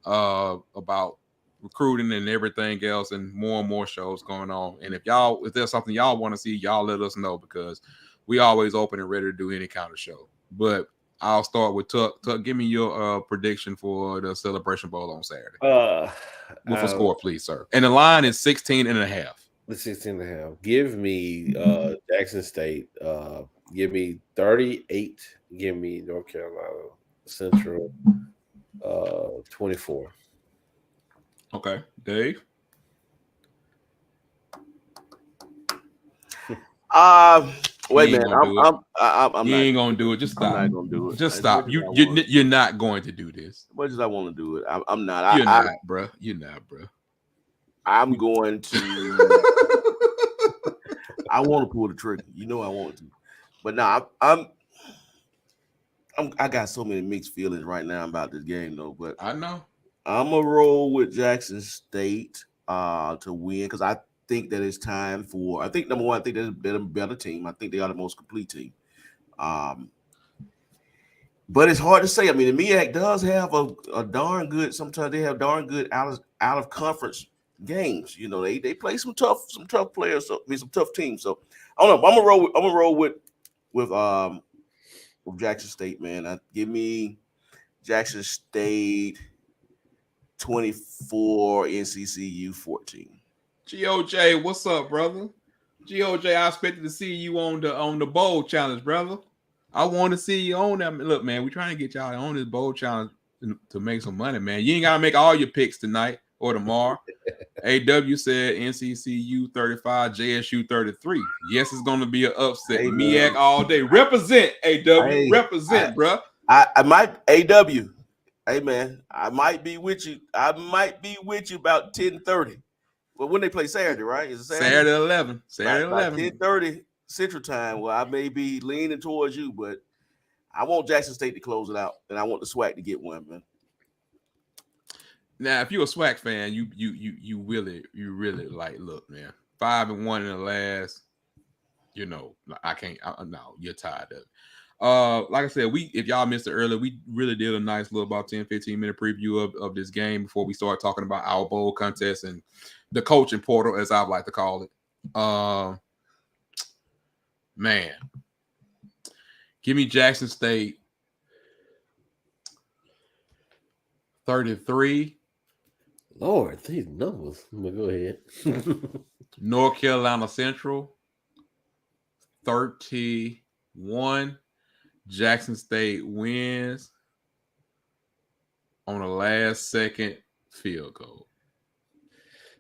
about recruiting and everything else, and more shows going on. And if there's something y'all want to see, y'all let us know, because we always open and ready to do any kind of show. But I'll start with Tuck. Tuck, give me your prediction for the Celebration Bowl on Saturday. With a score, please, sir. And the line is 16.5. The 16.5. Give me Jackson State. Give me 38. Give me North Carolina Central 24. Okay, Dave. Wait, man. You ain't gonna do it. Just stop. I'm not gonna do it. Just stop. You're not going to do this. As much as I want to do it, I'm not. You're not, bro. You're not, bro. I'm going to. I want to pull the trigger. You know I want to, but now I got so many mixed feelings right now about this game, though. But I know I'm gonna roll with Jackson State to win, because I think that it's time for. I think number one, I think they're a better team. I think they are the most complete team. But it's hard to say. I mean, the MEAC does have a darn good. Sometimes they have darn good out of conference games. You know, they play some tough players. So, some tough teams. So I don't know. I'm gonna roll with Jackson State, man. Give me Jackson State 24, NCCU 14. GOJ, what's up, brother? GOJ, I expected to see you on the bowl challenge, brother. I want to see you on that. Look, man, we're trying to get y'all on this bowl challenge to make some money, man. You ain't gotta make all your picks tonight or tomorrow. AW said NCCU 35, JSU 33. Yes, it's gonna be an upset. Hey, MEAC all day. Represent, AW. Hey, represent, bro. I might AW. Hey, man, I might be with you. I might be with you about 10:30. But when they play Saturday, right? Is it Saturday 11. Saturday by 11. 10:30 Central Time. Well, I may be leaning towards you, but I want Jackson State to close it out, and I want the SWAC to get one, man. Now, if you're a SWAC fan, you really like, look, man, 5-1 in the last, you know, I can't. No, you're tired of it. Like I said, if y'all missed it earlier, we really did a nice little about 10-15 minute preview of this game before we start talking about our bowl contest and the coaching portal, as I like to call it. Man, give me Jackson State 33. Lord, these numbers. But go ahead. North Carolina Central 31. Jackson State wins on a last second field goal.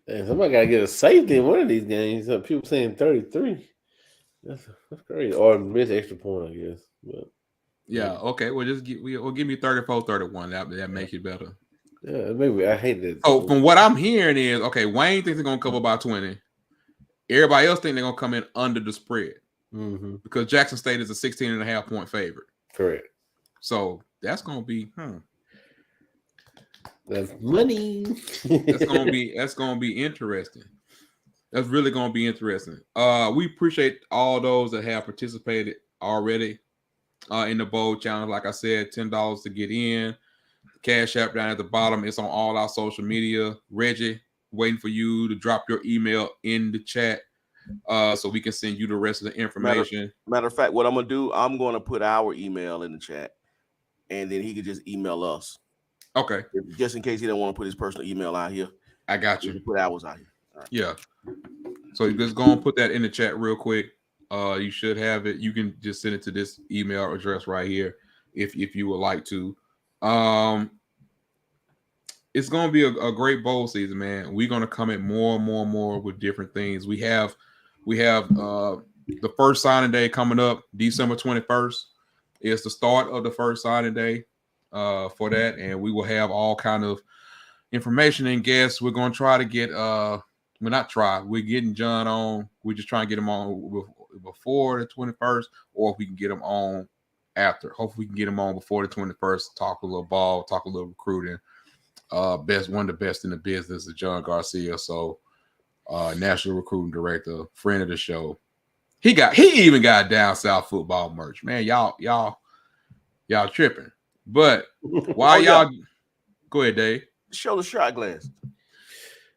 Hey, somebody gotta get a safety in one of these games. People saying 33. That's crazy. Or miss extra point, I guess. But yeah, okay. Well, give me 34-31. That makes it better. Yeah, maybe I hate that. So from what I'm hearing is, okay, Wayne thinks they're gonna cover by 20. Everybody else think they're gonna come in under the spread. Mm-hmm. Because Jackson State is a 16.5 point favorite. Correct. So that's gonna be that's money. that's gonna be interesting. That's really gonna be interesting. We appreciate all those that have participated already in the bowl challenge. Like I said, $10 to get in. Cash App down at the bottom. It's on all our social media. Reggie, waiting for you to drop your email in the chat so we can send you the rest of the information. Matter of fact, what I'm going to do, I'm going to put our email in the chat, and then he could just email us. Okay. Just in case he don't want to put his personal email out here. I got you. Put ours out here. Right. Yeah. So you just go and put that in the chat real quick. You should have it. You can just send it to this email address right here if you would like to. It's going to be a great bowl season, man. We're going to come in more and more with different things. We have the first signing day coming up, December 21st. It's the start of the first signing day for that, and we will have all kind of information and guests. We're going to try to get we're getting John on. We're just trying to get him on before the 21st, or if we can get him on after. Hopefully we can get him on before the 21st, talk a little ball, talk a little recruiting. one of the best in the business is John Garcia. So national recruiting director, friend of the show. He even got down south football merch. Man, y'all tripping. But while y'all go ahead, Dave. Show the shot glass.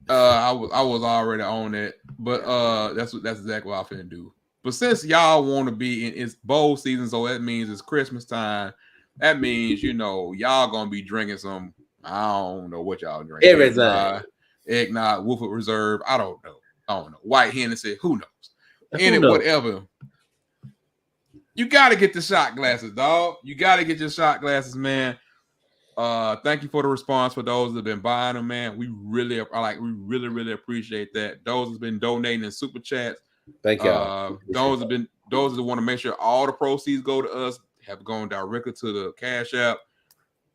I was already on that, but that's exactly what I'm finna do. But since y'all want to be in it's bowl season, so that means it's Christmas time. That means y'all gonna be drinking some. I don't know what y'all drink. Everything. Eggnog, Woodford Reserve. I don't know. White Hennessy. Who knows? Whatever. You gotta get the shot glasses, dog. You gotta get your shot glasses, man. Thank you for the response for those that have been buying them, man. We really appreciate that. Those have been donating in super chats. Thank y'all. Those that want to make sure all the proceeds go to us have gone directly to the Cash App,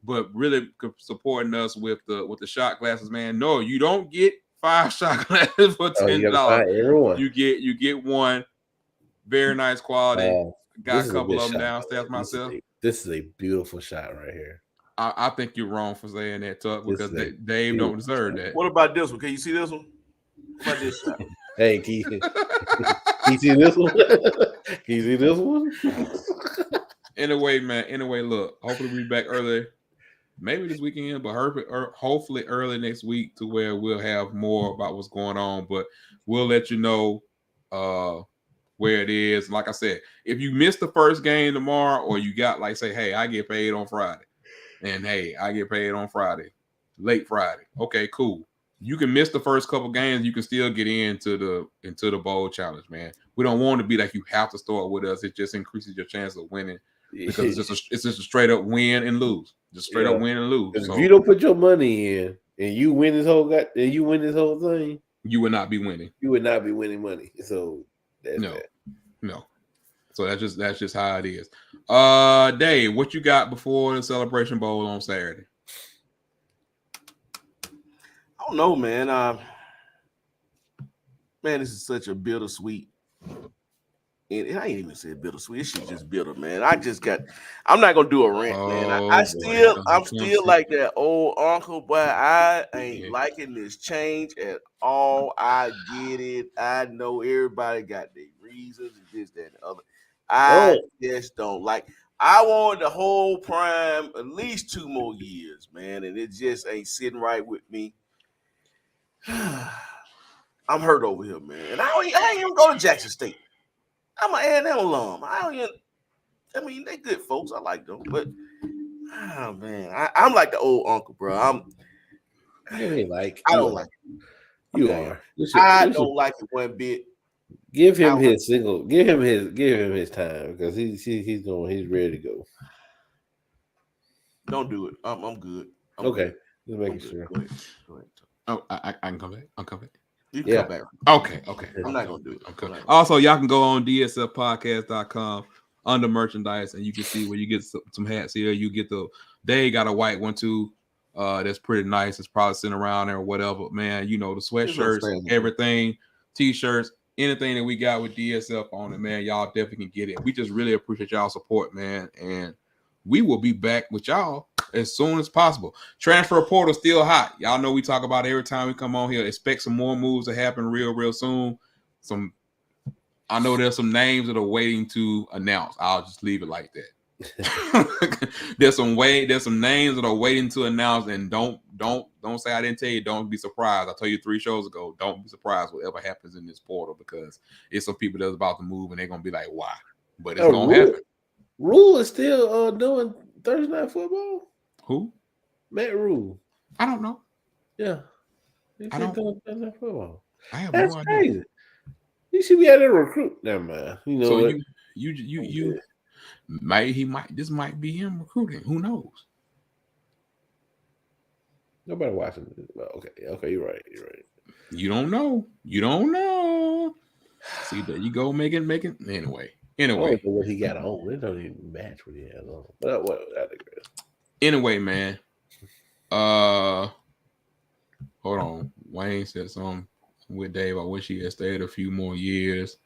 but really supporting us with the shot glasses, man. No, you don't get 5 shot glasses for $10. You get one. Very nice quality. Got a couple of them downstairs myself. This is a beautiful shot right here. I think you're wrong for saying that, Tuck, because Dave don't deserve that. What about this one? Can you see this one? What about this shot? Hey, can you see this one? Can you see this one? Anyway, look, hopefully we'll be back early, maybe this weekend, but hopefully early next week to where we'll have more about what's going on. But we'll let you know where it is. Like I said, if you missed the first game tomorrow, or you got say, hey, I get paid on Friday. And hey, I get paid on Friday, late Friday. Okay, cool. You can miss the first couple games. You can still get into the bowl challenge, man. We don't want to be like you have to start with us. It just increases your chance of winning because it's just a straight up win and lose. Just straight up win and lose. So, if you don't put your money in and you win this whole thing, you would not be winning. You would not be winning money. So that's no. So that's just how it is. Dave, what you got before the Celebration Bowl on Saturday? I don't know, man. Man, this is such a bittersweet. And I ain't even said bittersweet. This shit just bitter, man. I'm not gonna do a rant, man. I'm still like that old uncle, but I ain't liking this change at all. I get it. I know everybody got their reasons and this, that, and the other. I just don't like. I wanted the whole Prime at least 2 more years, man, and it just ain't sitting right with me. I'm hurt over here, man. And I ain't even go to Jackson State. I'm an A&M alum. I mean, they good folks. I like them, but man, I'm like the old uncle, bro. I don't like it. You are. I don't like it one bit. Give him his single. Give him his time because he's ready to go. Don't do it. I'm good. Okay, just making sure. Go ahead. Oh, I can come back. I'll come back. You can come back. Okay. I'm not gonna do it. Okay. Also, y'all can go on dsfpodcast.com under merchandise, and you can see where you get some hats here. You get they got a white one too. That's pretty nice. It's probably sitting around there or whatever. Man, the sweatshirts, everything, t-shirts. Anything that we got with DSF on it, man, y'all definitely can get it. We just really appreciate y'all support, man. And we will be back with y'all as soon as possible. Transfer portal still hot. Y'all know we talk about it every time we come on here. Expect some more moves to happen real soon. I know there's some names that are waiting to announce. I'll just leave it like that. There's some names that are waiting to announce, and don't say I didn't tell you. Don't be surprised. I told you 3 shows ago. Don't be surprised whatever happens in this portal because it's some people that's about to move and they're gonna be like, why? But it's gonna happen. Rule is still doing Thursday Night Football. Who? Matt Rule. I don't know. Yeah, I don't. Thursday Night Football. I have That's no crazy. idea. You should be able to recruit. Never mind. So you. This might be him recruiting. Who knows? Nobody watching this. Okay, you're right. You don't know. See, there you go, making anyway. I don't know what he got on. It don't even match what he has on. But what I digress. Anyway, man. Hold on. Wayne said something with Dave. I wish he had stayed a few more years.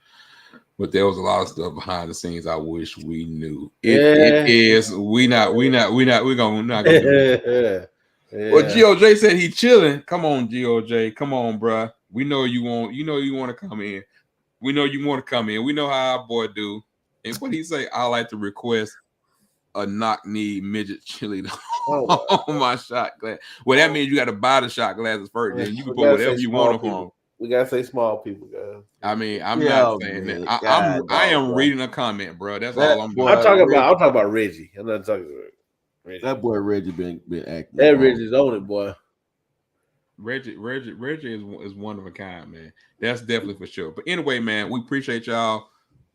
But there was a lot of stuff behind the scenes I wish we knew. It is we're not gonna do it. Well, GOJ said he chilling. Come on, GOJ. Come on, bruh. We know you want. You know you want to come in. We know you want to come in. We know how our boy do. And what he say? I like to request a knock-knee midget chili on my shot glass. Well, that means you got to buy the shot glasses first. Then you can put whatever you want on. We gotta say small people, guys. I mean, I'm not saying that. I am reading a comment, bro. That's all I'm doing. I'm talking about Reggie. I'm not talking about Reggie. That boy Reggie been acting. That Reggie's on it, boy. Reggie is one of a kind, man. That's definitely for sure. But anyway, man, we appreciate y'all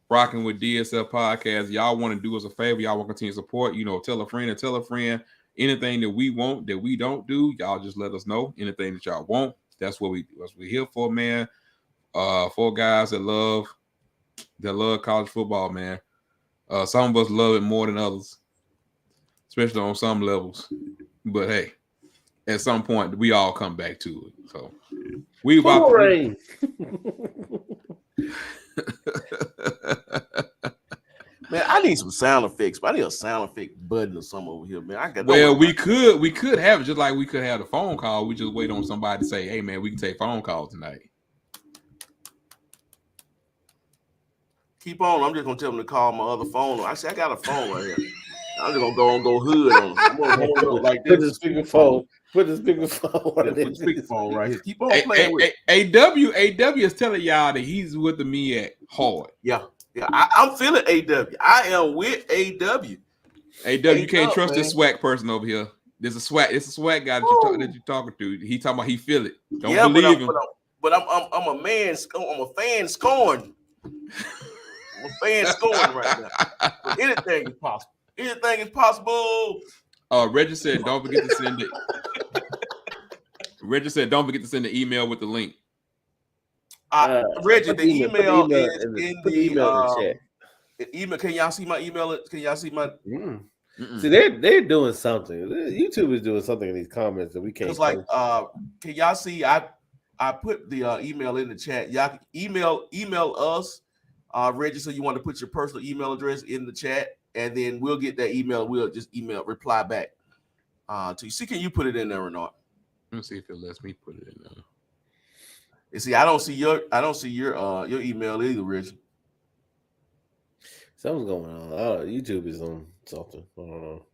rocking with DSL Podcast. Y'all want to do us a favor. Y'all want to continue to support. Tell a friend and tell a friend. Anything that we want that we don't do, y'all just let us know. Anything that y'all want, that's what we're here for, man. For guys that love college football, man. Some of us love it more than others, especially on some levels. But hey, at some point we all come back to it. So we about to man, I need some sound effects. But I need a sound effect button or something over here, man. We could have it just like we could have the phone call. We just wait on somebody to say, "Hey, man, we can take phone calls tonight." Keep on. I'm just gonna tell them to call my other phone. I got a phone right here. I'm just gonna go hood on them. I'm gonna hold it like this. Put the speakerphone. Put the speakerphone right here. Keep on playing with it. AW is telling y'all that he's with the MEAC hard. Yeah. I'm feeling AW. I am with AW. AW, you can't trust this swag person over here. It's a swag guy that you're talking to. He talking about he feel it. Don't believe him. But I'm a man. I'm a fan scorned. I'm a fan scorned right now. But anything is possible. Anything is possible. Reggie said, don't forget to send it. Reggie said, don't forget to send the email with the link. Reggie, the email is in the chat. Email. Can y'all see my email? Can y'all see my? See, they're doing something. YouTube is doing something in these comments that we can't. It's like, can y'all see? I put the email in the chat. Y'all can email us, Reggie. So you want to put your personal email address in the chat, and then we'll get that email. We'll just reply back to you. See, can you put it in there or not? Let me see if it lets me put it in there. You see, I don't see your email either, Reggie. Something's going on. YouTube is on something. I don't know.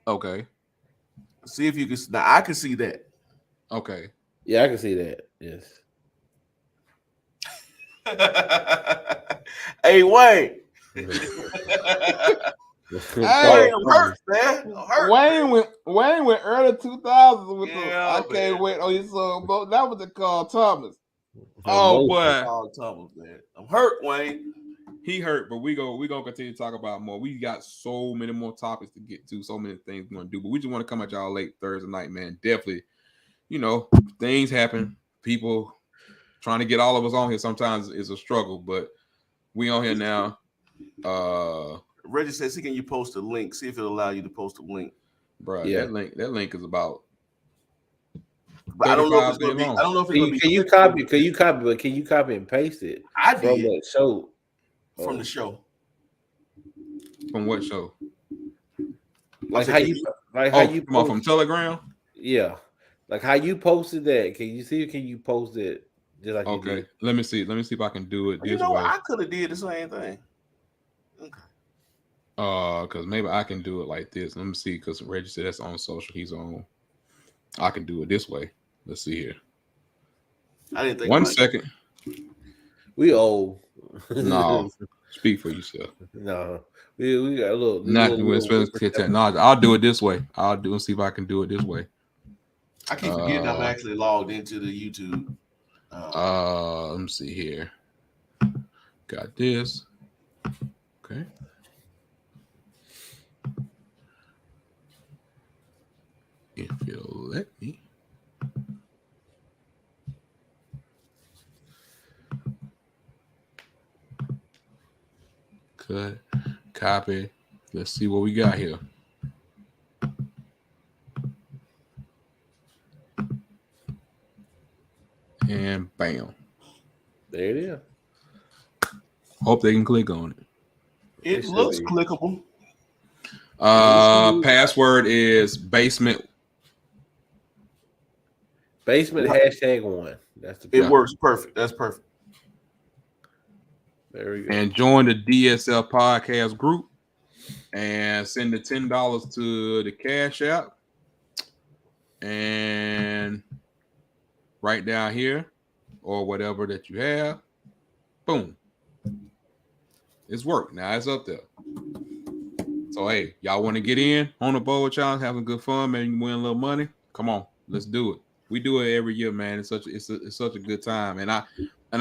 Okay. See if you can. Now I can see that. Okay. Yeah, I can see that. Yes. Hey, Wayne. Hey, I'm hurt, man. I'm hurt. Wayne went early 2000s with I can't wait on his song. That was the Carl Thomas. Oh boy, Carl Thomas, man. I'm hurt, Wayne. He hurt, but we gonna continue to talk about more. We got so many more topics to get to, so many things we're gonna do. But we just want to come at y'all late Thursday night, man. Definitely, things happen. People trying to get all of us on here sometimes is a struggle, but we on here now. Reggie says, "See, can you post a link? See if it'll allow you to post a link." Bro, yeah. That link is about. I don't know if it's gonna be. I don't know if it's gonna be. Can you copy? But can you copy and paste it? I did from that show. From the show. From what show? How you from Telegram? Yeah, like how you posted that. Can you post it just like okay? You did? Let me see if I can do it. This way. I could have did the same thing. Okay. Because maybe I can do it like this. Let me see. Because Reggie said that's on social. He's on. I can do it this way. Let's see here. I didn't think. 1 second. We old. No, speak for yourself. No, we got a little. Technology. I'll do it this way. And see if I can do it this way. I keep forgetting I'm actually logged into the YouTube. Let me see here. Got this. Okay. If you'll let me. Cut, copy. Let's see what we got here. And bam. There it is. Hope they can click on it. It looks clickable. Password is basement. Basement #1. That's the. It works perfect. That's perfect. There we go. And join the DSL podcast group and send the $10 to the Cash App. And right down here or whatever that you have, boom. It's worked. Now it's up there. So hey, y'all want to get in on the bowl challenge, having good fun, maybe win a little money? Come on, let's do it. We do it every year, man. It's such a good time. And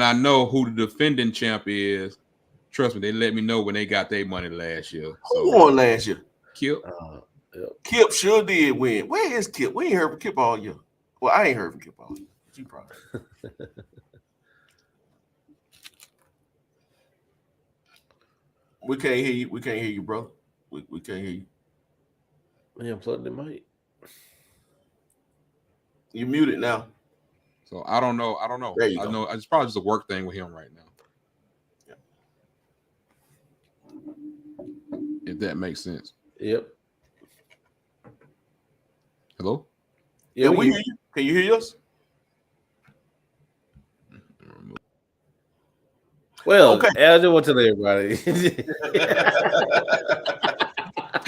I know who the defending champ is. Trust me, they let me know when they got their money last year. Who won last year? Kip. Yep. Kip sure did win. Where is Kip? We ain't heard from Kip all year. Well, I ain't heard from Kip all year. You probably. We can't hear you. We can't hear you, bro. We can't hear you. Man, plug the mic. You muted now. So I don't know. There you go. I know it's probably just a work thing with him right now. Yeah. If that makes sense. Yep. Hello? Yeah, we hear you. Can you hear us? Well, okay. I just want to tell everybody.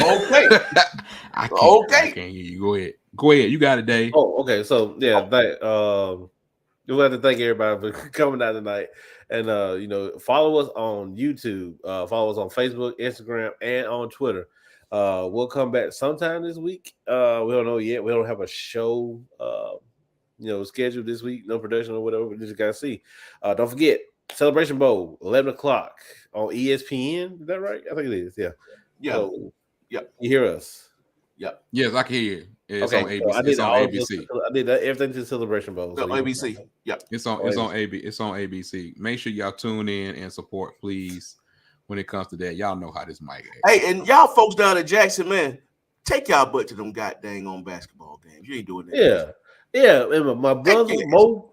Okay. I can't hear you. Go ahead. You got it, Dave. Oh, okay. So yeah, we want to thank everybody for coming out tonight, and follow us on YouTube, follow us on Facebook, Instagram, and on Twitter. We'll come back sometime this week. We don't know yet. We don't have a show, scheduled this week. No production or whatever. We just gotta see. Don't forget Celebration Bowl, 11 o'clock on ESPN. Is that right? I think it is. Yeah. Yeah. So, yeah. You hear us? Yeah. Yes, I can hear you. It's okay, on ABC. It's on ABC. I did everything to Celebration Bowl. So ABC. Yeah. It's on ABC. Make sure y'all tune in and support, please. When it comes to that, y'all know how this mic is. Hey, and y'all folks down at Jackson, man, take y'all butt to them goddamn on basketball games. You ain't doing that. Yeah. Yeah, and my brother Mo,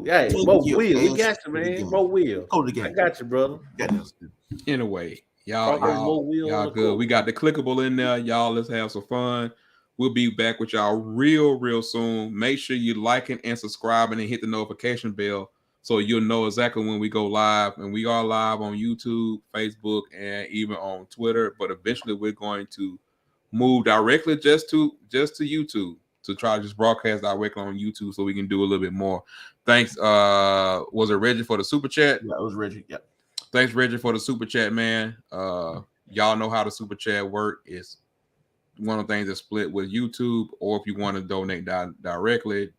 hey, Mo Will, he got you, man. Mo Will, I got you, brother. Anyway, y'all good. We got the clickable in there, y'all. Let's have some fun. We'll be back with y'all real soon. Make sure you liking and subscribing and hit the notification bell so you'll know exactly when we go live. And we are live on YouTube, Facebook, and even on Twitter. But eventually, we're going to move directly just to YouTube. To try to just broadcast directly on YouTube so we can do a little bit more. Thanks. Was it Reggie for the super chat? Yeah, it was Reggie. Yeah. Thanks, Reggie, for the super chat, man. Y'all know how the super chat work. It's one of the things that's split with YouTube, or if you want to donate directly,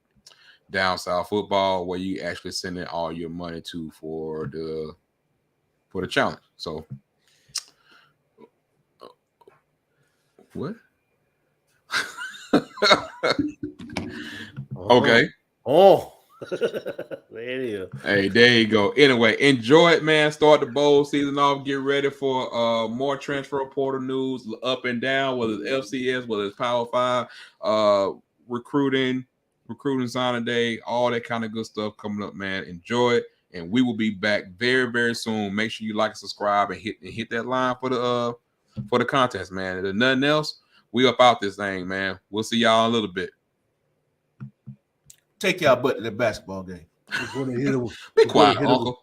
Down South Football, where you actually send in all your money to for the challenge. So what? Okay. Oh, there it is. Hey, there you go. Anyway, enjoy it, man. Start the bowl season off. Get ready for more transfer portal news up and down, whether it's FCS, whether it's Power 5, recruiting signing day, all that kind of good stuff coming up, man. Enjoy it, and we will be back very soon. Make sure you like and subscribe and hit that line for the contest, man. And if nothing else, we up out this thing, man. We'll see y'all in a little bit. Take y'all butt to the basketball game. Be quiet, Uncle.